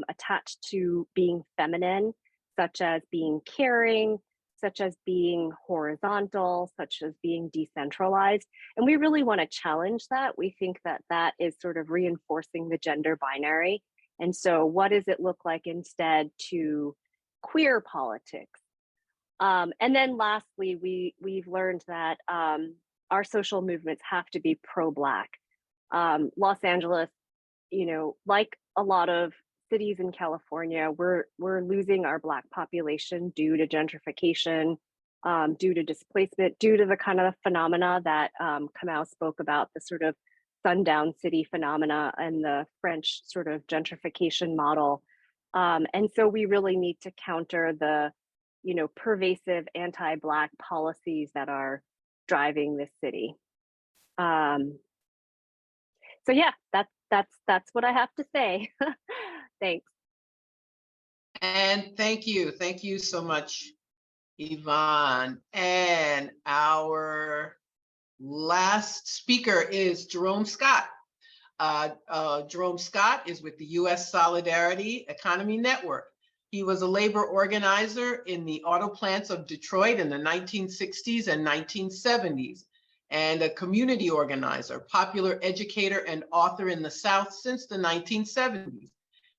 attached to being feminine, such as being caring, such as being horizontal, such as being decentralized. And we really want to challenge that. We think that that is sort of reinforcing the gender binary. And so what does it look like instead to queer politics? And then lastly, we've learned that our social movements have to be pro-Black. Los Angeles, like a lot of cities in California, we're losing our Black population due to gentrification, due to displacement, due to the kind of phenomena that Kamau spoke about, the sort of sundown city phenomena and the French sort of gentrification model. And so we really need to counter the pervasive anti-Black policies that are driving this city. So yeah, that's what I have to say. Thanks. And thank you so much, Yvonne. And our last speaker is Jerome Scott. Jerome Scott is with the U.S. Solidarity Economy Network. He was a labor organizer in the auto plants of Detroit in the 1960s and 1970s, and a community organizer, popular educator, and author in the South since the 1970s.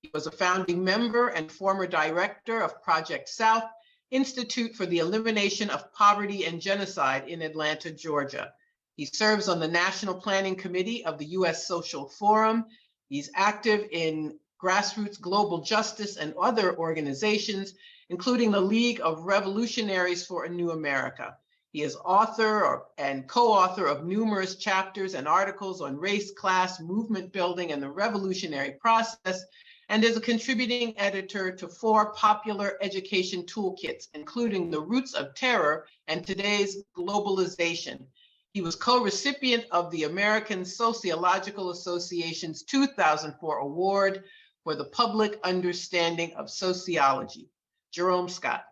He was a founding member and former director of Project South, Institute for the Elimination of Poverty and Genocide in Atlanta, Georgia. He serves on the National Planning Committee of the U.S. Social Forum. He's active in grassroots global justice and other organizations, including the League of Revolutionaries for a New America. He is author and co-author of numerous chapters and articles on race, class, movement building, and the revolutionary process, and is a contributing editor to 4 popular education toolkits, including The Roots of Terror and Today's Globalization. He was co-recipient of the American Sociological Association's 2004 Award for the Public Understanding of Sociology. Jerome Scott.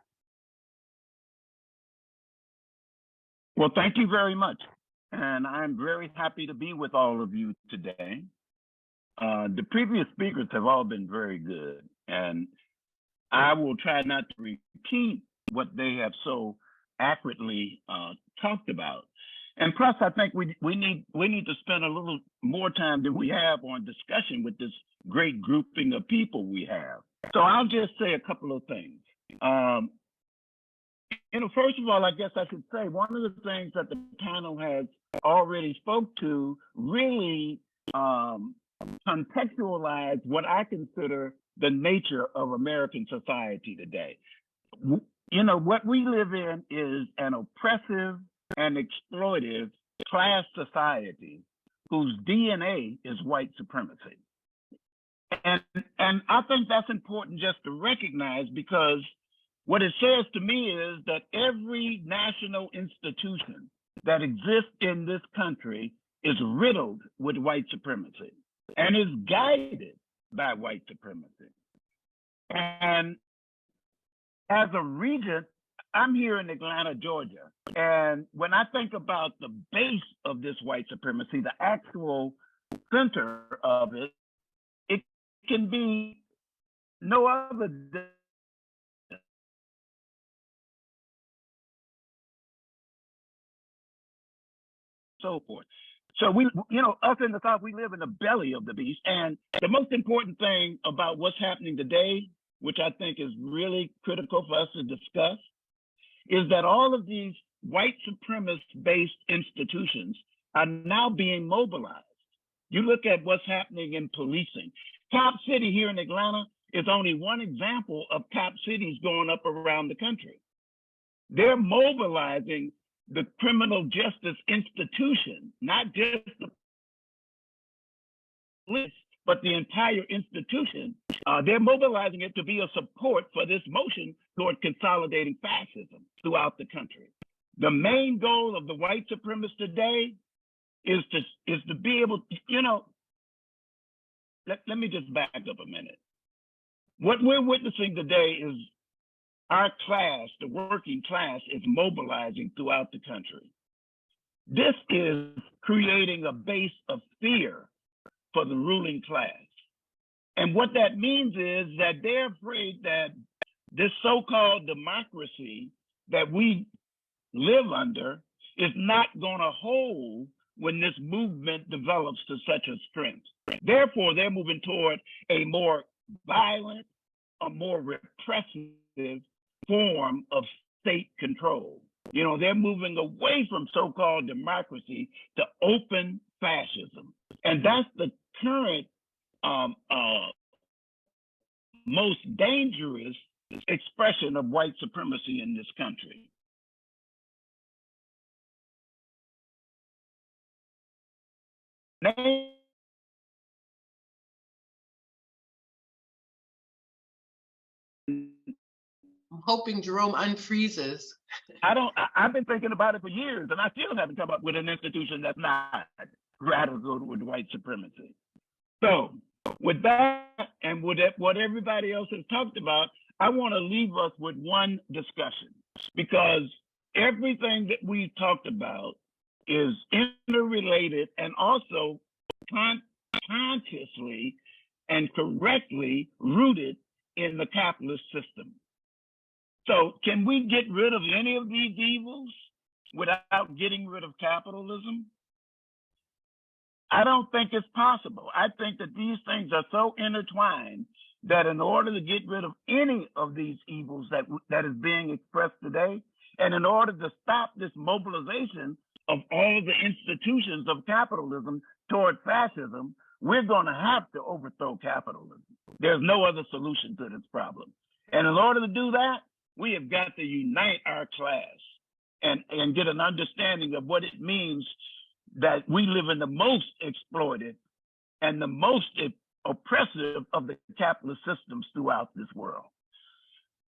Well, thank you very much. And I'm very happy to be with all of you today. The previous speakers have all been very good, and I will try not to repeat what they have so accurately talked about. And plus, I think we need to spend a little more time than we have on discussion with this great grouping of people we have. So I'll just say a couple of things. First of all, I guess I should say one of the things that the panel has already spoke to really contextualize what I consider the nature of American society today. What we live in is an oppressive and exploitive class society whose DNA is white supremacy. And I think that's important just to recognize, because what it says to me is that every national institution that exists in this country is riddled with white supremacy and is guided by white supremacy. And as a regent, I'm here in Atlanta, Georgia. And when I think about the base of this white supremacy, the actual center of it, it can be no other than so forth. So we, us in the South, we live in the belly of the beast. And the most important thing about what's happening today, which I think is really critical for us to discuss, is that all of these white supremacist-based institutions are now being mobilized. You look at what's happening in policing. Cop City here in Atlanta is only one example of cop cities going up around the country. They're mobilizing the criminal justice institution, not just the police, but the entire institution. They're mobilizing it to be a support for this motion toward consolidating fascism throughout the country. The main goal of the white supremacists today is to be able to, let me just back up a minute. What we're witnessing today is our class, the working class, is mobilizing throughout the country. This is creating a base of fear for the ruling class. And what that means is that they're afraid that this so-called democracy that we live under is not going to hold when this movement develops to such a strength. Therefore, they're moving toward a more violent, a more repressive form of state control. They're moving away from so-called democracy to open fascism. And that's the current most dangerous expression of white supremacy in this country. I'm hoping Jerome unfreezes. I've been thinking about it for years, and I still haven't come up with an institution that's not radical with white supremacy. So with that, and with what everybody else has talked about, I want to leave us with one discussion, because everything that we talked about is interrelated and also consciously and correctly rooted in the capitalist system. So can we get rid of any of these evils without getting rid of capitalism? I don't think it's possible. I think that these things are so intertwined that in order to get rid of any of these evils that is being expressed today, and in order to stop this mobilization of all the institutions of capitalism toward fascism, we're going to have to overthrow capitalism. There's no other solution to this problem. And in order to do that, we have got to unite our class and get an understanding of what it means that we live in the most exploited and the most oppressive of the capitalist systems throughout this world.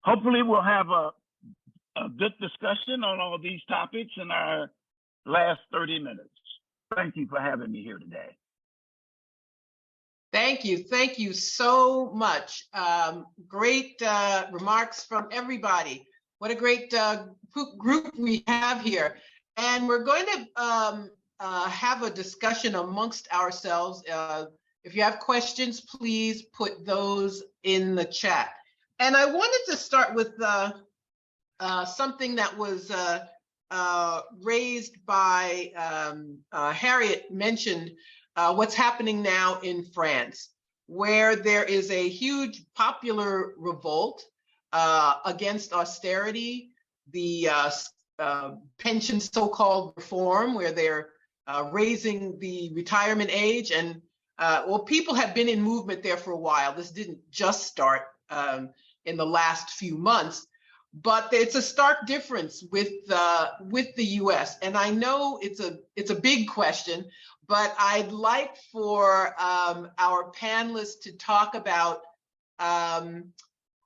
Hopefully we'll have a good discussion on all these topics in our last 30 minutes. Thank you for having me here today. Thank you so much. Great remarks from everybody. What a great group we have here. And we're going to have a discussion amongst ourselves. If you have questions, please put those in the chat. And I wanted to start with something that was raised by Harriet mentioned, what's happening now in France, where there is a huge popular revolt against austerity, the pension so-called reform, where they're raising the retirement age. And well, people have been in movement there for a while. This didn't just start in the last few months, but it's a stark difference with the U.S. And I know it's a big question, but I'd like for our panelists to talk about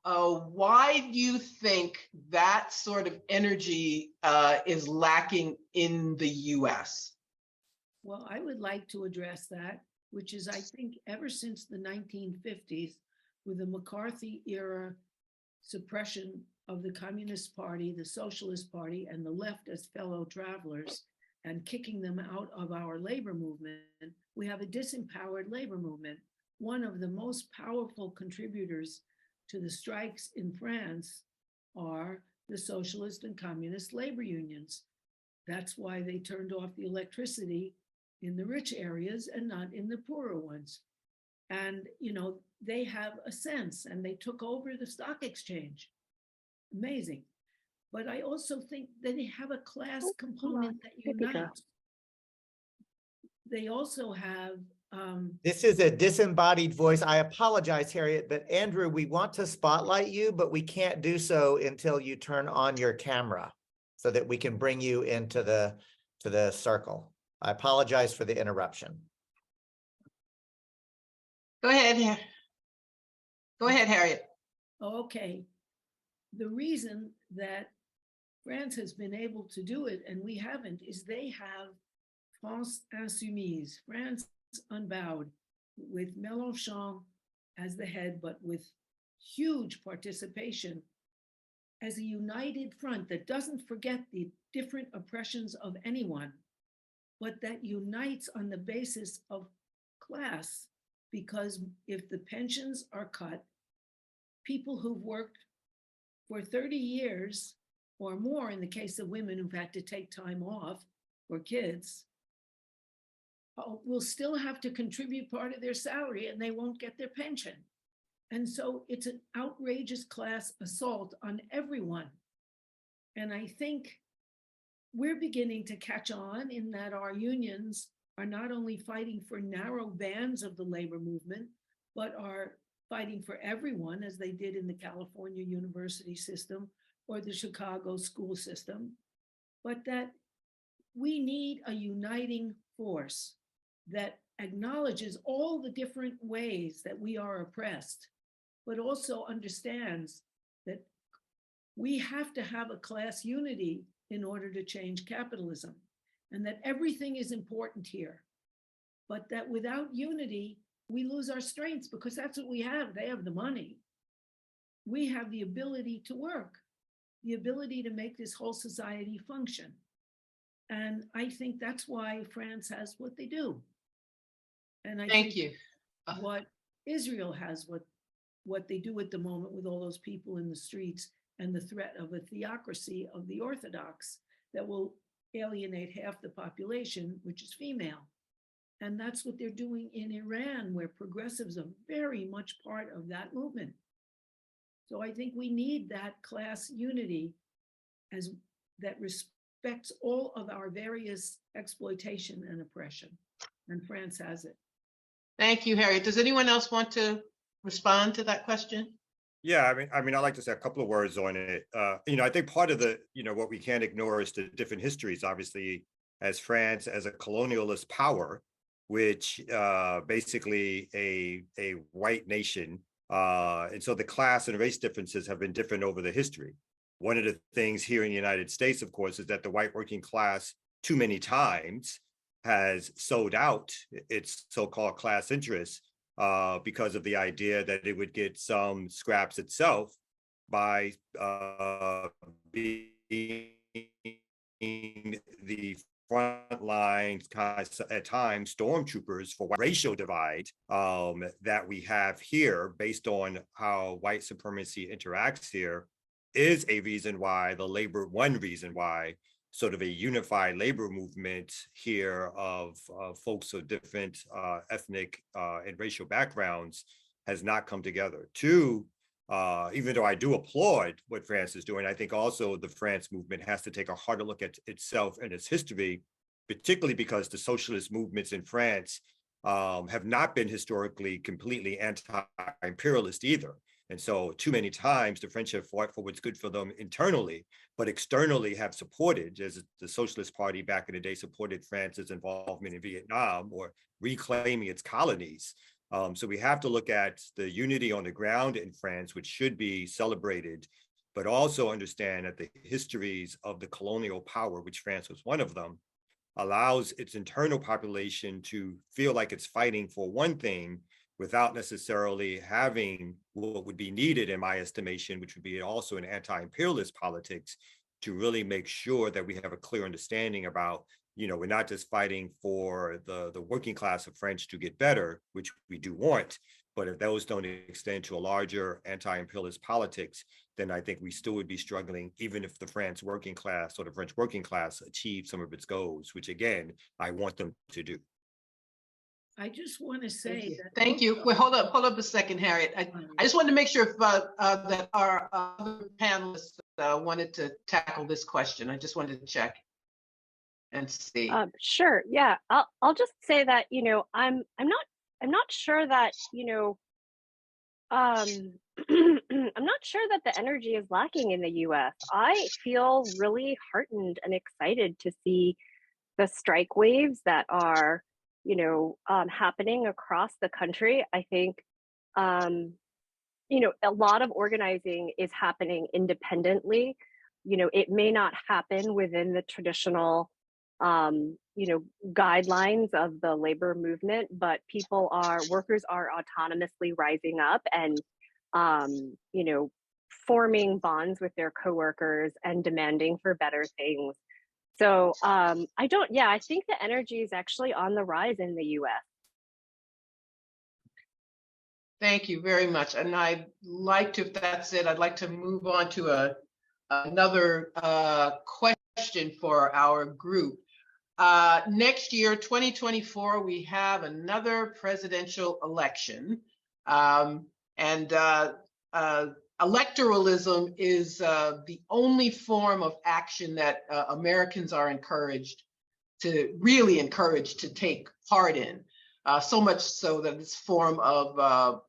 why do you think that sort of energy is lacking in the U.S.? Well, I would like to address that, which is, I think, ever since the 1950s, with the McCarthy era suppression of the Communist Party, the Socialist Party, and the left as fellow travelers, and kicking them out of our labor movement, we have a disempowered labor movement. One of the most powerful contributors to the strikes in France are the socialist and communist labor unions. That's why they turned off the electricity in the rich areas and not in the poorer ones. And, you know, they have a sense, and they took over the stock exchange. Amazing. But I also think that they have a class component that unites. They also have this is a disembodied voice. I apologize, Harriet, but Andrew, we want to spotlight you, but we can't do so until you turn on your camera so that we can bring you into the circle. I apologize for the interruption. Go ahead. Go ahead, Harriet. Okay. The reason that France has been able to do it and we haven't is they have France Insoumise, France Unbowed, with Mélenchon as the head, but with huge participation as a united front that doesn't forget the different oppressions of anyone, but that unites on the basis of class. Because if the pensions are cut, people who've worked for 30 years or more, in the case of women who've had to take time off or kids, will still have to contribute part of their salary and they won't get their pension. And so it's an outrageous class assault on everyone. And I think we're beginning to catch on in that our unions are not only fighting for narrow bands of the labor movement, but are fighting for everyone, as they did in the California university system or the Chicago school system, but that we need a uniting force that acknowledges all the different ways that we are oppressed, but also understands that we have to have a class unity in order to change capitalism, and that everything is important here. But that without unity, we lose our strengths, because that's what we have. They have the money. We have the ability to work, the ability to make this whole society function. And I think that's why France has what they do. And I Thank think you. what Israel has, what they do at the moment with all those people in the streets, and the threat of a theocracy of the Orthodox that will alienate half the population, which is female. And that's what they're doing in Iran, where progressives are very much part of that movement. So I think we need that class unity as that respects all of our various exploitation and oppression. And France has it. Thank you, Harriet. Does anyone else want to respond to that question? Yeah, I mean, I'd like to say a couple of words on it. I think part of the, what we can't ignore is the different histories, obviously, as France as a colonialist power, which basically a white nation. And so the class and race differences have been different over the history. One of the things here in the United States, of course, is that the white working class too many times has sold out its so-called class interests because of the idea that it would get some scraps itself by being the front lines, at times, stormtroopers for racial divide that we have here, based on how white supremacy interacts here, is a reason why one reason why sort of a unified labor movement here of folks of different ethnic and racial backgrounds has not come together. Two, even though I do applaud what France is doing, I think also the France movement has to take a harder look at itself and its history, particularly because the socialist movements in France have not been historically completely anti-imperialist either. And so too many times the French have fought for what's good for them internally, but externally have supported, as the Socialist Party back in the day supported France's involvement in Vietnam or reclaiming its colonies. So we have to look at the unity on the ground in France, which should be celebrated, but also understand that the histories of the colonial power, which France was one of them, allows its internal population to feel like it's fighting for one thing without necessarily having what would be needed, in my estimation, which would be also an anti-imperialist politics, to really make sure that we have a clear understanding about, we're not just fighting for the working class of French to get better, which we do want, but if those don't extend to a larger anti-imperialist politics, then I think we still would be struggling, even if the French working class or the French working class achieve some of its goals, which again, I want them to do. I just want to say that. Thank you. Wait, hold up a second, Harriet. I just wanted to make sure if, that our other panelists wanted to tackle this question. I just wanted to check and see. Sure. Yeah. I'll just say that I'm not sure that I'm not sure that the energy is lacking in the U.S. I feel really heartened and excited to see the strike waves that are happening across the country. I think, a lot of organizing is happening independently. It may not happen within the traditional, guidelines of the labor movement, but workers are autonomously rising up and, forming bonds with their coworkers and demanding for better things. So I think the energy is actually on the rise in the US. Thank you very much. And I'd like to, if that's it, I'd like to move on to another question for our group. Next year, 2024, we have another presidential election. Electoralism is the only form of action that Americans are really encouraged to take part in. So much so that it's a form of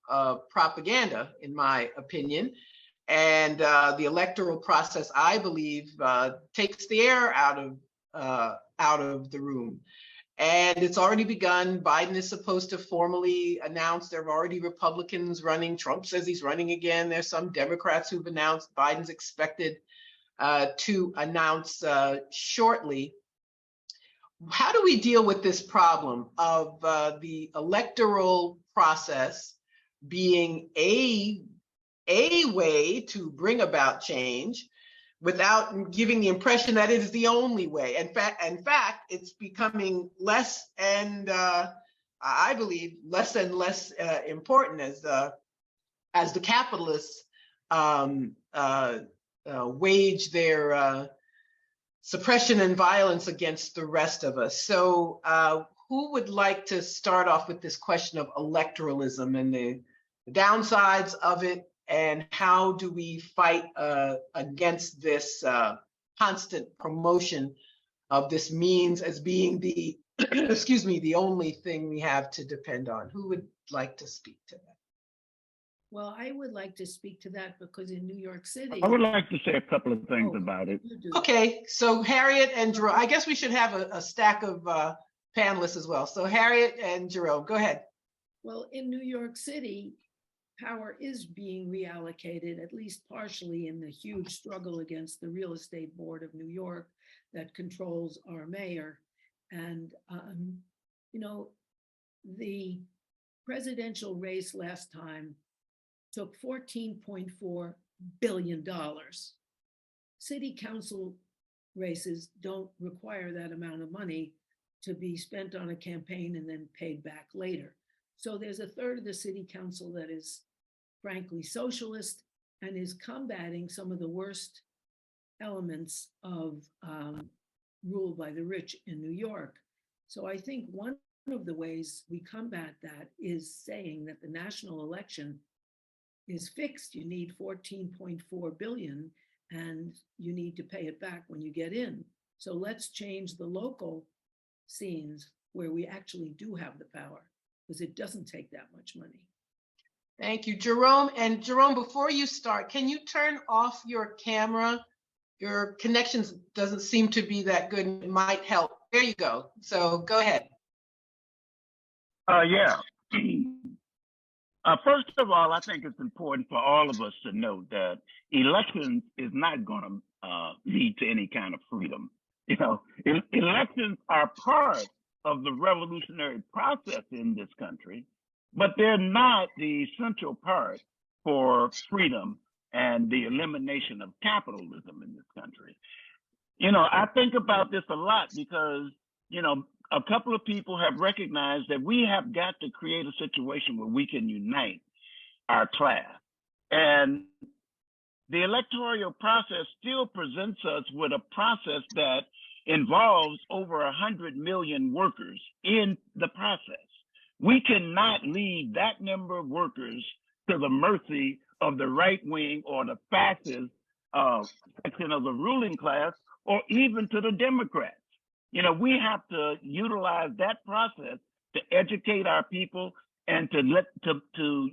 propaganda, in my opinion. And the electoral process, I believe, takes the air out of the room. And it's already begun. Biden is supposed to formally announce. There are already Republicans running. Trump says he's running again. There's some Democrats who've announced. Biden's expected to announce shortly. How do we deal with this problem of the electoral process being a way to bring about change without giving the impression that it is the only way? In fact, it's becoming less and I believe less and less important as the capitalists wage their suppression and violence against the rest of us. So who would like to start off with this question of electoralism and the downsides of it, and how do we fight against this constant promotion of this means as being the, excuse me, the only thing we have to depend on? Who would like to speak to that? Well, I would like to speak to that because in New York City. I would like to say a couple of things about it. You do. Okay, so Harriet and Jerome, I guess we should have a stack of panelists as well. So Harriet and Jerome, go ahead. Well, in New York City, power is being reallocated, at least partially, in the huge struggle against the Real Estate Board of New York that controls our mayor. And, you know, the presidential race last time took $14.4 billion. City council races don't require that amount of money to be spent on a campaign and then paid back later. So there's a third of the city council that is frankly socialist and is combating some of the worst elements of rule by the rich in New York. So I think one of the ways we combat that is saying that the national election is fixed. You need 14.4 billion and you need to pay it back when you get in. So let's change the local scenes where we actually do have the power, because it doesn't take that much money. Thank you, Jerome. And Jerome, before you start, can you turn off your camera? Your connections doesn't seem to be that good. It might help. There you go. So go ahead. Yeah. First of all, I think it's important for all of us to note that elections is not going to lead to any kind of freedom. You know, elections are part of the revolutionary process in this country, but they're not the essential part for freedom and the elimination of capitalism in this country. You know, I think about this a lot because, you know, a couple of people have recognized that we have got to create a situation where we can unite our class. And the electoral process still presents us with a process that involves over 100 million workers in the process. We cannot leave that number of workers to the mercy of the right wing or the fascist section of the ruling class, or even to the Democrats. You know, we have to utilize that process to educate our people and to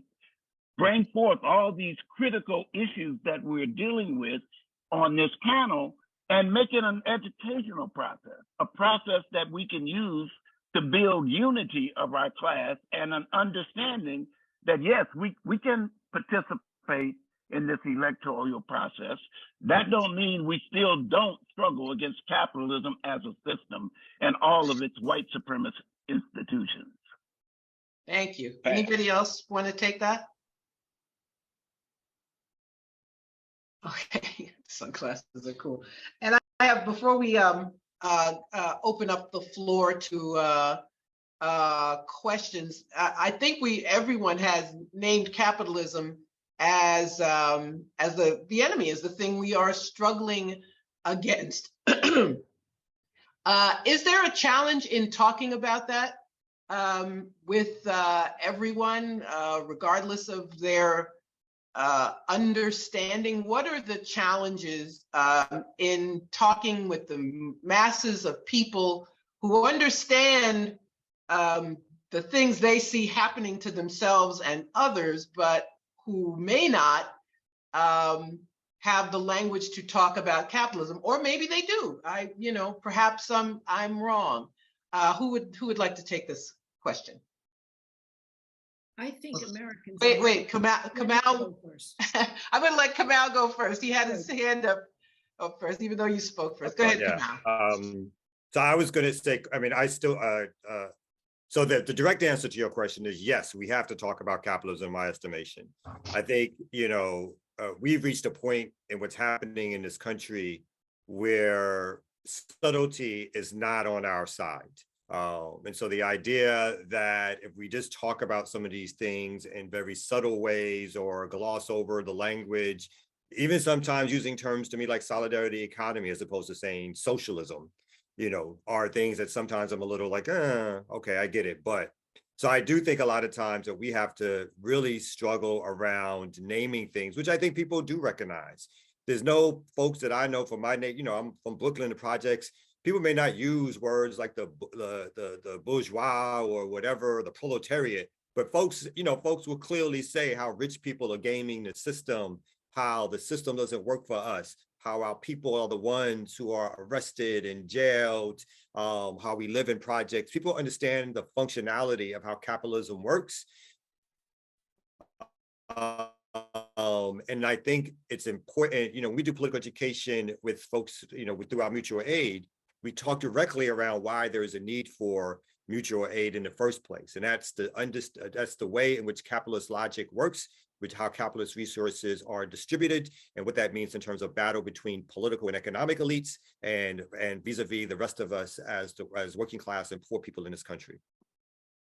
bring forth all these critical issues that we're dealing with on this panel and make it an educational process, a process that we can use to build unity of our class and an understanding that, yes, we can participate in this electoral process. That don't mean we still don't struggle against capitalism as a system and all of its white supremacist institutions. Thank you. Anybody else want to take that? Okay, sunglasses are cool. And I have, before we open up the floor to questions, I think everyone has named capitalism as the enemy, as the thing we are struggling against. Is there a challenge in talking about that with everyone, regardless of their understanding? What are the challenges in talking with the masses of people who understand the things they see happening to themselves and others, but who may not have the language to talk about capitalism? Or maybe they do. Perhaps I'm wrong. Who would like to take this question? I think Americans. Wait, Kamau. Go first. I'm going to let Kamau go first. He had his hand up first, even though you spoke first. Go ahead, Yeah. Kamau. So I was going to say, I mean, I still, so the direct answer to your question is yes, we have to talk about capitalism in my estimation. I think, we've reached a point in what's happening in this country where subtlety is not on our side. And so the idea that if we just talk about some of these things in very subtle ways or gloss over the language, even sometimes using terms to me like solidarity economy as opposed to saying socialism, are things that sometimes I'm a little like, okay, I get it. But so I do think a lot of times that we have to really struggle around naming things, which I think people do recognize. There's no folks that I know from my name, I'm from Brooklyn, the projects. People may not use words like the bourgeois or whatever, the proletariat, but folks will clearly say how rich people are gaming the system, how the system doesn't work for us, how our people are the ones who are arrested and jailed, how we live in projects. People understand the functionality of how capitalism works. And I think it's important, we do political education with folks, through our mutual aid. We talk directly around why there is a need for mutual aid in the first place. And that's the way in which capitalist logic works, which how capitalist resources are distributed and what that means in terms of battle between political and economic elites and vis-a-vis the rest of us as working class and poor people in this country.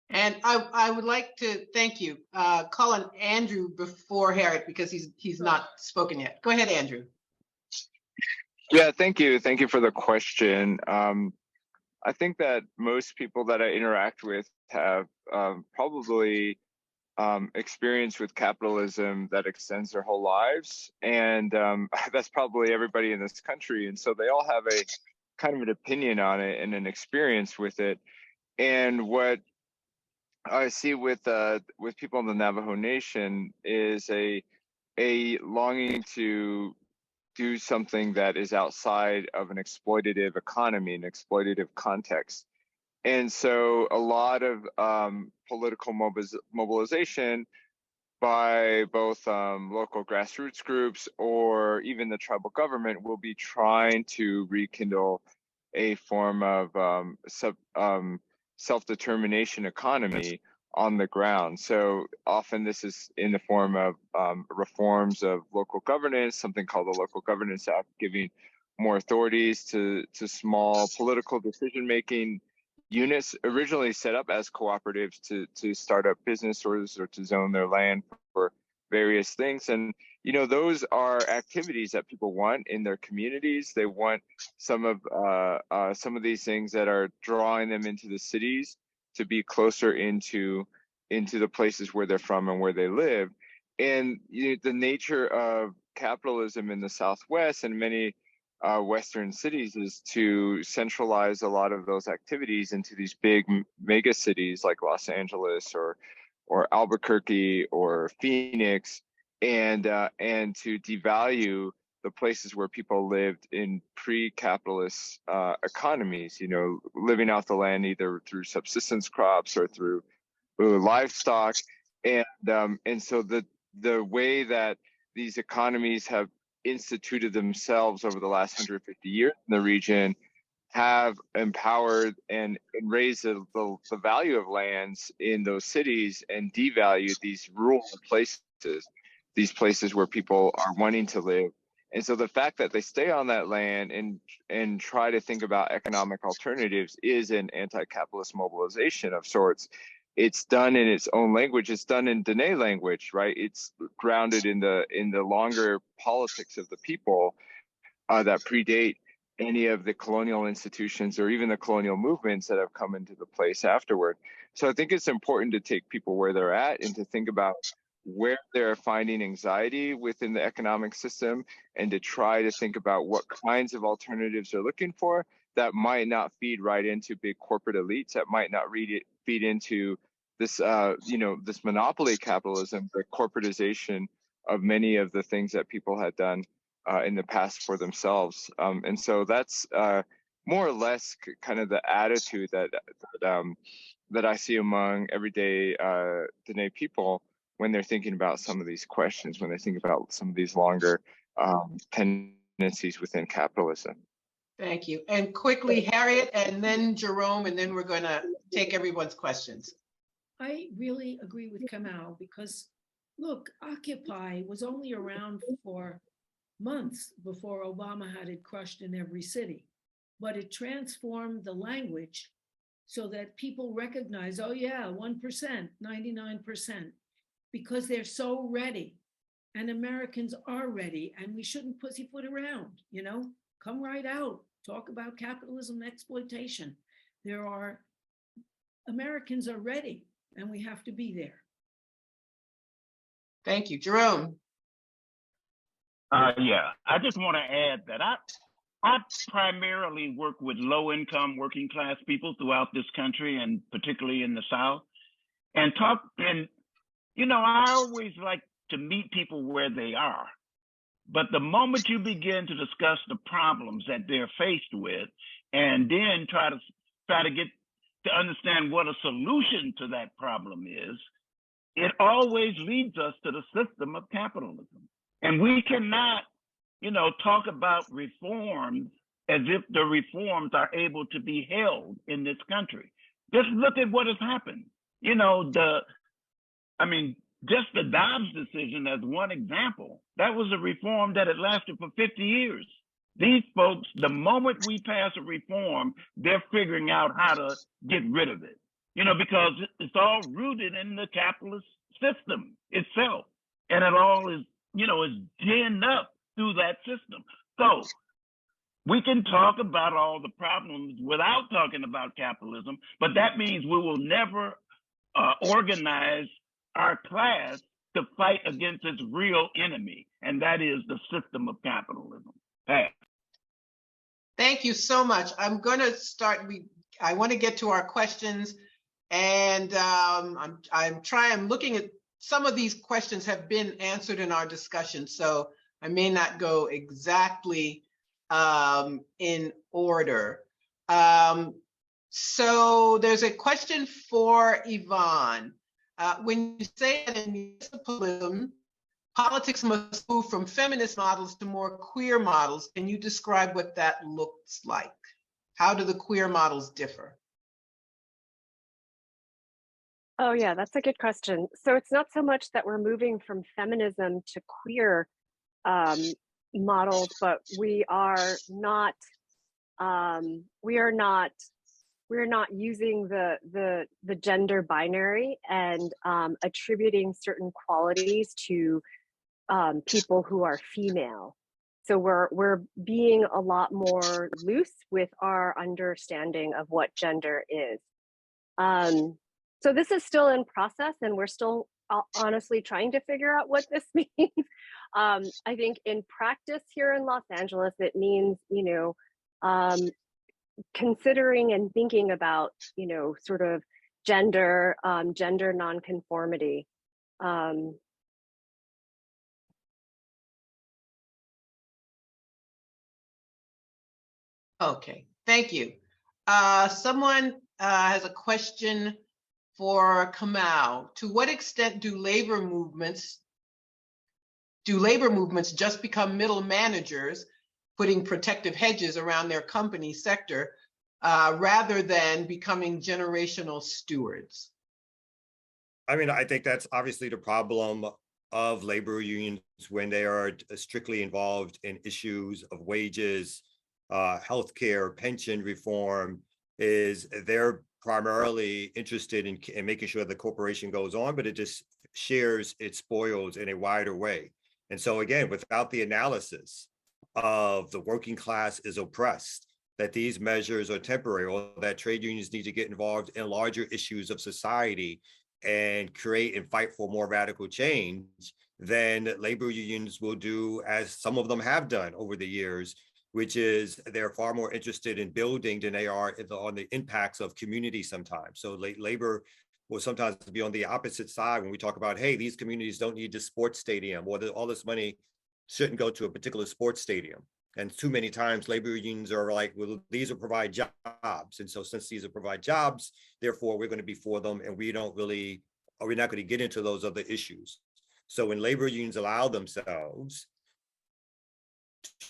And I would like to thank you. Call on Andrew before Harriet because he's not spoken yet. Go ahead, Andrew. Yeah, thank you. Thank you for the question. I think that most people that I interact with have probably experience with capitalism that extends their whole lives. And that's probably everybody in this country. And so they all have a kind of an opinion on it and an experience with it. And what I see with people in the Navajo Nation is a longing to do something that is outside of an exploitative economy, an exploitative context. And so a lot of political mobilization by both local grassroots groups or even the tribal government will be trying to rekindle a form of self-determination economy on the ground. So often this is in the form of reforms of local governance, something called the Local Governance Act, giving more authorities to small political decision-making units originally set up as cooperatives to start up businesses or to zone their land for various things. And those are activities that people want in their communities. They want some of these things that are drawing them into the cities to be closer into the places where they're from and where they live. And the nature of capitalism in the Southwest and many Western cities is to centralize a lot of those activities into these big mega cities like Los Angeles or Albuquerque or Phoenix, and to devalue the places where people lived in pre-capitalist economies, living off the land either through subsistence crops or through livestock. And so the way that these economies have instituted themselves over the last 150 years in the region have empowered and raised the value of lands in those cities and devalued these rural places, these places where people are wanting to live. And so the fact that they stay on that land and try to think about economic alternatives is an anti-capitalist mobilization of sorts. It's done in its own language. It's done in Dene language, right? It's grounded in the longer politics of the people that predate any of the colonial institutions or even the colonial movements that have come into the place afterward. So I think it's important to take people where they're at and to think about where they're finding anxiety within the economic system and to try to think about what kinds of alternatives they're looking for that might not feed right into big corporate elites, that might not feed into this, this monopoly capitalism, the corporatization of many of the things that people had done in the past for themselves. And so that's more or less kind of the attitude that I see among everyday Dene people when they're thinking about some of these questions, when they think about some of these longer tendencies within capitalism. Thank you. And quickly, Harriet, and then Jerome, and then we're going to take everyone's questions. I really agree with Kamau because, look, Occupy was only around for months before Obama had it crushed in every city. But it transformed the language so that people recognize, oh yeah, 1%, 99%, because they're so ready. And Americans are ready, and we shouldn't pussyfoot around, you know? Come right out, talk about capitalism and exploitation. Americans are ready, and we have to be there. Thank you. Jerome. Yeah, I just want to add that I primarily work with low-income working class people throughout this country, and particularly in the South, and I always like to meet people where they are. But the moment you begin to discuss the problems that they're faced with, and then try to get to understand what a solution to that problem is, it always leads us to the system of capitalism. And we cannot, talk about reforms as if the reforms are able to be held in this country. Just look at what has happened. Just the Dobbs decision as one example, that was a reform that had lasted for 50 years. These folks, the moment we pass a reform, they're figuring out how to get rid of it, because it's all rooted in the capitalist system itself. And it all is, is ginned up through that system. So we can talk about all the problems without talking about capitalism, but that means we will never organize our class to fight against its real enemy, and that is the system of capitalism. Hey. Thank you so much. I'm going to start. I want to get to our questions, and I'm looking at some of these questions have been answered in our discussion, so I may not go exactly in order. So there's a question for Yvonne. When you say that in municipalism, politics must move from feminist models to more queer models, can you describe what that looks like? How do the queer models differ? Oh yeah, that's a good question. So it's not so much that we're moving from feminism to queer models, but we are not using the gender binary and attributing certain qualities to people who are female. So we're being a lot more loose with our understanding of what gender is. So this is still in process, and we're still honestly trying to figure out what this means. I think in practice here in Los Angeles, it means, considering and thinking about, sort of gender nonconformity. Okay, thank you. Someone has a question for Kamau. To what extent do labor movements just become middle managers, putting protective hedges around their company sector, rather than becoming generational stewards? I think that's obviously the problem of labor unions when they are strictly involved in issues of wages, healthcare, pension reform, is they're primarily interested in making sure the corporation goes on, but it just shares its spoils in a wider way. And so again, without the analysis of the working class is oppressed, that these measures are temporary, or that trade unions need to get involved in larger issues of society and create and fight for more radical change, then labor unions will do as some of them have done over the years, which is they're far more interested in building than they are on the impacts of community sometimes. So labor will sometimes be on the opposite side when we talk about, hey, these communities don't need a sports stadium, or all this money shouldn't go to a particular sports stadium. And too many times labor unions are like, well, these will provide jobs. And so since these will provide jobs, therefore we're going to be for them. And we don't really, or we're not going to get into those other issues. So when labor unions allow themselves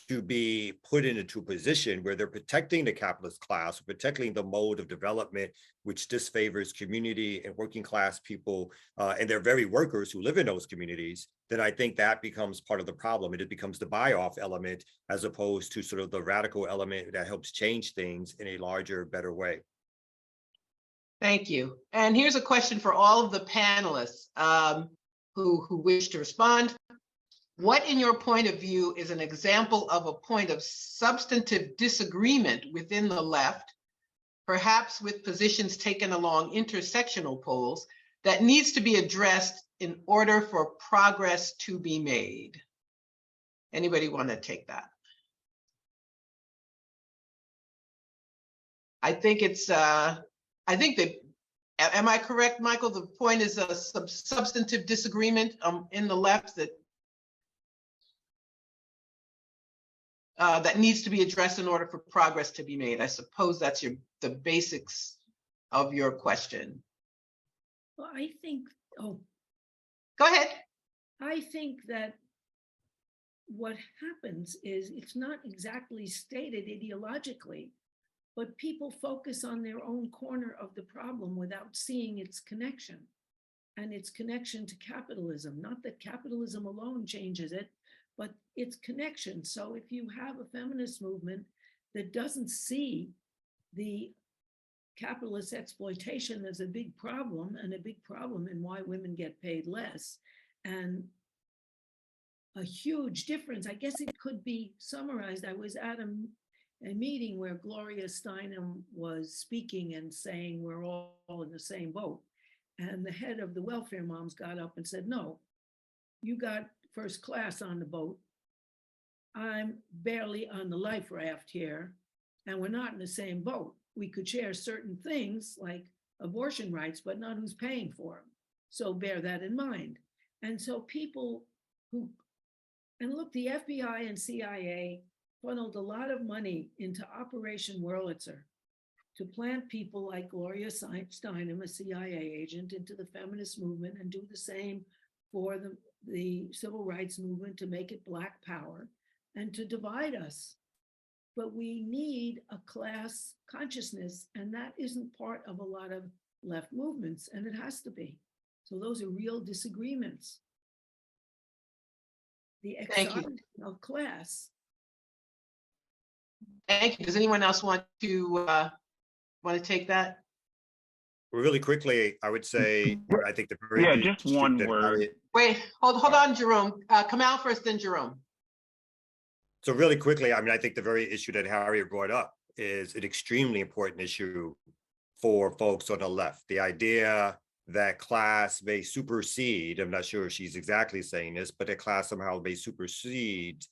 to be put into a position where they're protecting the capitalist class, protecting the mode of development, which disfavors community and working class people, and their very workers who live in those communities, then I think that becomes part of the problem. And it becomes the buy-off element as opposed to sort of the radical element that helps change things in a larger, better way. Thank you. And here's a question for all of the panelists who wish to respond. What, in your point of view, is an example of a point of substantive disagreement within the left, perhaps with positions taken along intersectional poles, that needs to be addressed in order for progress to be made? Anybody want to take that? I think it's, I think that, am I correct, Michael? The point is a substantive disagreement in the left that that needs to be addressed in order for progress to be made. I suppose that's the basics of your question. Well, I think, Go ahead. I think that what happens is it's not exactly stated ideologically, but people focus on their own corner of the problem without seeing its connection and its connection to capitalism. Not that capitalism alone changes it, but its connection. So if you have a feminist movement that doesn't see the capitalist exploitation as a big problem, and a big problem in why women get paid less, and a huge difference, I guess it could be summarized. I was at a meeting where Gloria Steinem was speaking and saying we're all in the same boat. And the head of the welfare moms got up and said, no, you got first class on the boat. I'm barely on the life raft here, and we're not in the same boat. We could share certain things like abortion rights, but not who's paying for them. So bear that in mind. And so people who, and look, the FBI and CIA funneled a lot of money into Operation Wurlitzer to plant people like Gloria Steinem, a CIA agent, into the feminist movement, and do the same for the civil rights movement to make it Black power and to divide us. But we need a class consciousness, and that isn't part of a lot of left movements, and it has to be. So those are real disagreements. The excitement of class. Thank you. Does anyone else want to take that? Really quickly, I would say, I think the Yeah, just one word. Harriet, Wait, hold on, Jerome. Kamau first, then Jerome. so really quickly, I mean, I think the very issue that Harriet brought up is an extremely important issue for folks on the left. The idea that class may supersede, I'm not sure if she's exactly saying this, but that class somehow may supersede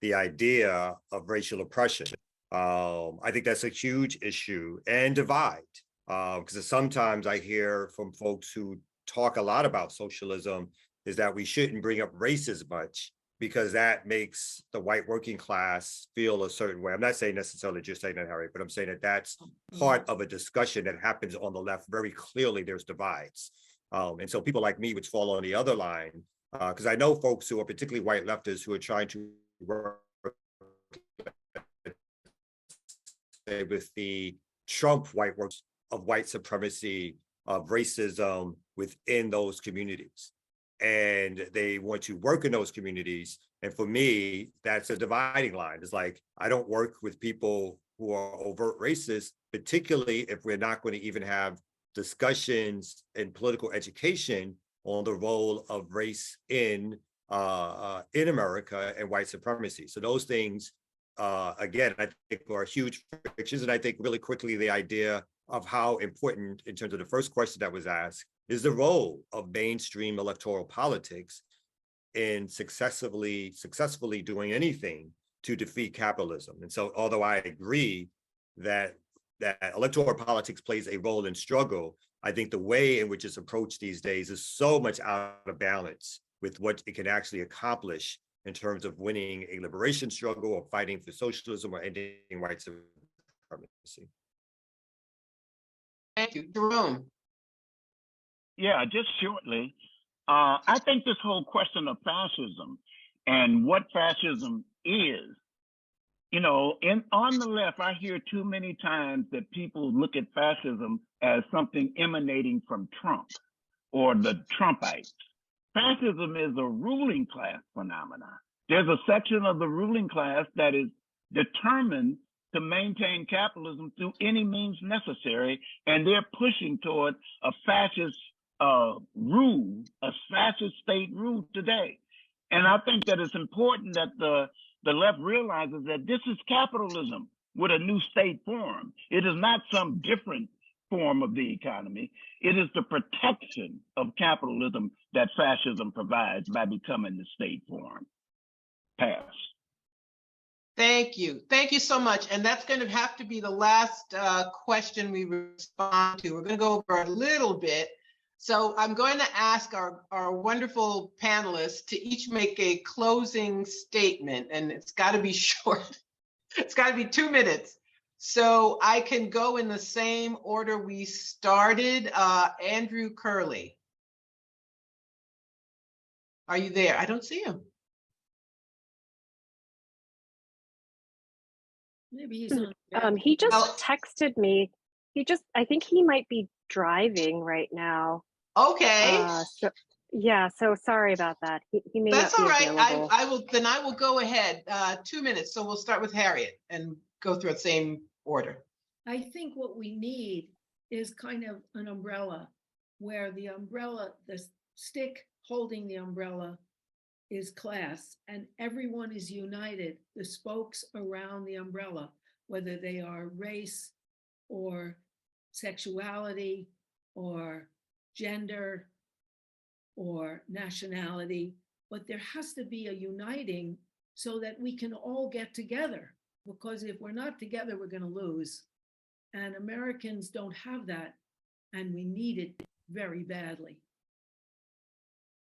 the idea of racial oppression. I think that's a huge issue and divide, because sometimes I hear from folks who talk a lot about socialism is that we shouldn't bring up race as much because that makes the white working class feel a certain way. I'm not saying necessarily just saying that, Harry, but I'm saying that that's part of a discussion that happens on the left. Very clearly, there's divides. And so people like me, which fall on the other line, because I know folks who are particularly white leftists who are trying to work with the Trump white works of white supremacy, of racism within those communities. And they want to work in those communities. And for me, that's a dividing line. It's like, I don't work with people who are overt racist, particularly if we're not going to even have discussions in political education on the role of race in America and white supremacy. So those things, again, I think are huge frictions. And I think really quickly, the idea of how important, in terms of the first question that was asked, is the role of mainstream electoral politics in successfully doing anything to defeat capitalism. And so, although I agree that electoral politics plays a role in struggle, I think the way in which it's approached these days is so much out of balance with what it can actually accomplish in terms of winning a liberation struggle or fighting for socialism or ending white supremacy. Thank you. Jerome. Yeah, just shortly. I think this whole question of fascism and what fascism is, you know, on the left, I hear too many times that people look at fascism as something emanating from Trump or the Trumpites. Fascism is a ruling class phenomenon. There's a section of the ruling class that is determined to maintain capitalism through any means necessary, and they're pushing toward a fascist rule, a fascist state rule today. And I think that it's important that the left realizes that this is capitalism with a new state form. It is not some different form of the economy. It is the protection of capitalism that fascism provides by becoming the state form. Pass. Thank you. Thank you so much. And that's going to have to be the last question we respond to. We're going to go over a little bit. So I'm going to ask our wonderful panelists to each make a closing statement, and it's got to be short. It's got to be 2 minutes. So I can go in the same order we started. Andrew Curley. Are you there? I don't see him. Maybe he's on. He just texted me. I think he might be driving right now. Okay. So sorry about that. He may That's not be all right. available. I will go ahead. 2 minutes. So we'll start with Harriet and go through the same order. I think what we need is kind of an umbrella where the umbrella, the stick holding the umbrella is class, and everyone is united, the spokes around the umbrella, whether they are race or sexuality or gender or nationality, but there has to be a uniting so that we can all get together, because if we're not together, we're going to lose. And Americans don't have that, and we need it very badly.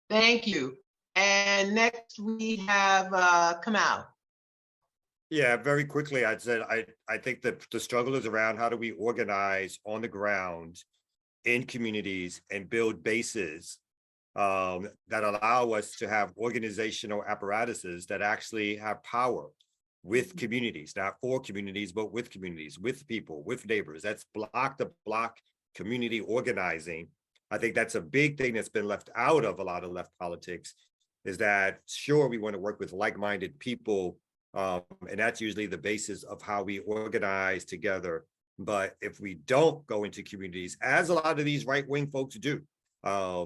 Thank you. And next we have Kamau. Yeah, very quickly, I'd say I think that the struggle is around how do we organize on the ground in communities and build bases that allow us to have organizational apparatuses that actually have power with communities, not for communities, but with communities, with people, with neighbors. That's block to block community organizing. I think that's a big thing that's been left out of a lot of left politics, is that sure, we want to work with like-minded people, and that's usually the basis of how we organize together. But if we don't go into communities, as a lot of these right-wing folks do,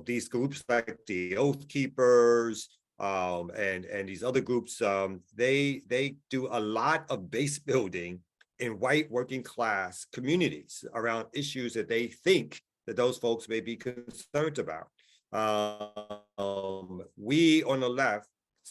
these groups like the Oath Keepers and these other groups, they do a lot of base building in white working class communities around issues that they think that those folks may be concerned about. We on the left,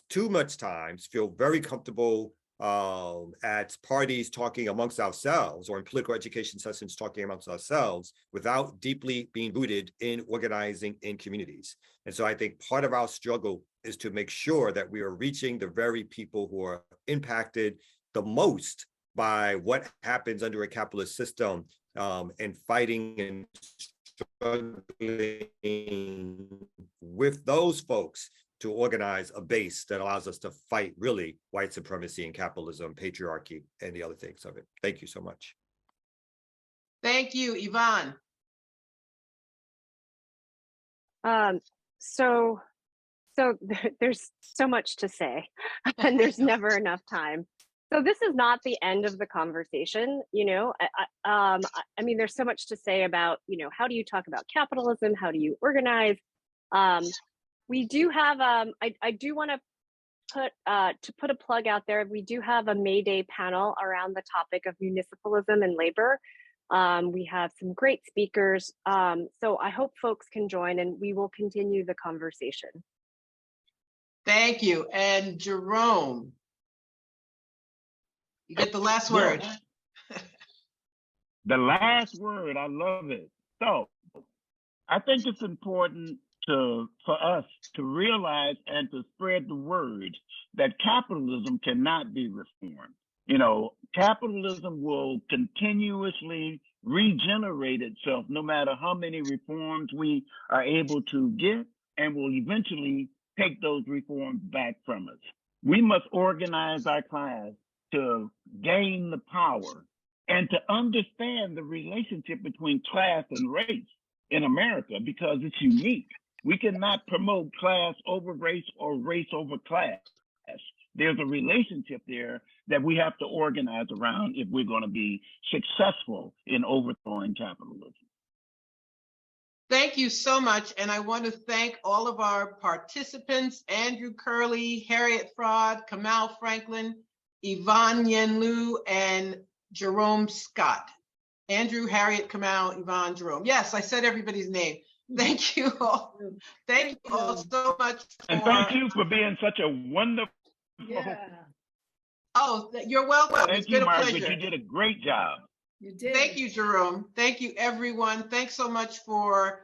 too much times, feel very comfortable at parties talking amongst ourselves, or in political education sessions talking amongst ourselves, without deeply being rooted in organizing in communities. And so I think part of our struggle is to make sure that we are reaching the very people who are impacted the most by what happens under a capitalist system, and fighting and struggling with those folks to organize a base that allows us to fight really white supremacy and capitalism, patriarchy, and the other things of it. Thank you so much. Thank you, Yvonne. So there's so much to say, and there's never enough time. So this is not the end of the conversation, you know. I mean, there's so much to say about, you know, how do you talk about capitalism? How do you organize? We do have, I do want to put a plug out there. We do have a May Day panel around the topic of municipalism and labor. We have some great speakers. So I hope folks can join, and we will continue the conversation. Thank you. And Jerome, you get the last word. The last word, I love it. So I think it's important for us to realize and to spread the word that capitalism cannot be reformed. You know, capitalism will continuously regenerate itself no matter how many reforms we are able to get, and will eventually take those reforms back from us. We must organize our class to gain the power and to understand the relationship between class and race in America, because it's unique. We cannot promote class over race or race over class. There's a relationship there that we have to organize around if we're going to be successful in overthrowing capitalism. Thank you so much. And I want to thank all of our participants, Andrew Curley, Harriet Fraad, Kamau Franklin, Yvonne Yen Liu, and Jerome Scott. Andrew, Harriet, Kamau, Yvonne, Jerome. Yes, I said everybody's name. Thank you all. Thank you all so much. And thank you for being such a wonderful. Yeah, Oh, you're welcome. It's Thank been you, a Margaret. pleasure. You did a great job. you did. Thank you, Jerome. Thank you, everyone. Thanks so much for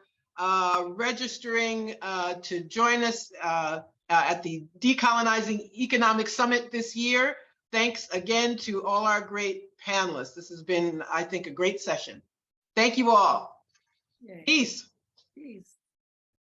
registering to join us at the Decolonizing Economic Summit this year. Thanks again to all our great panelists. This has been, I think, a great session. Thank you all. Yay. Peace. Peace.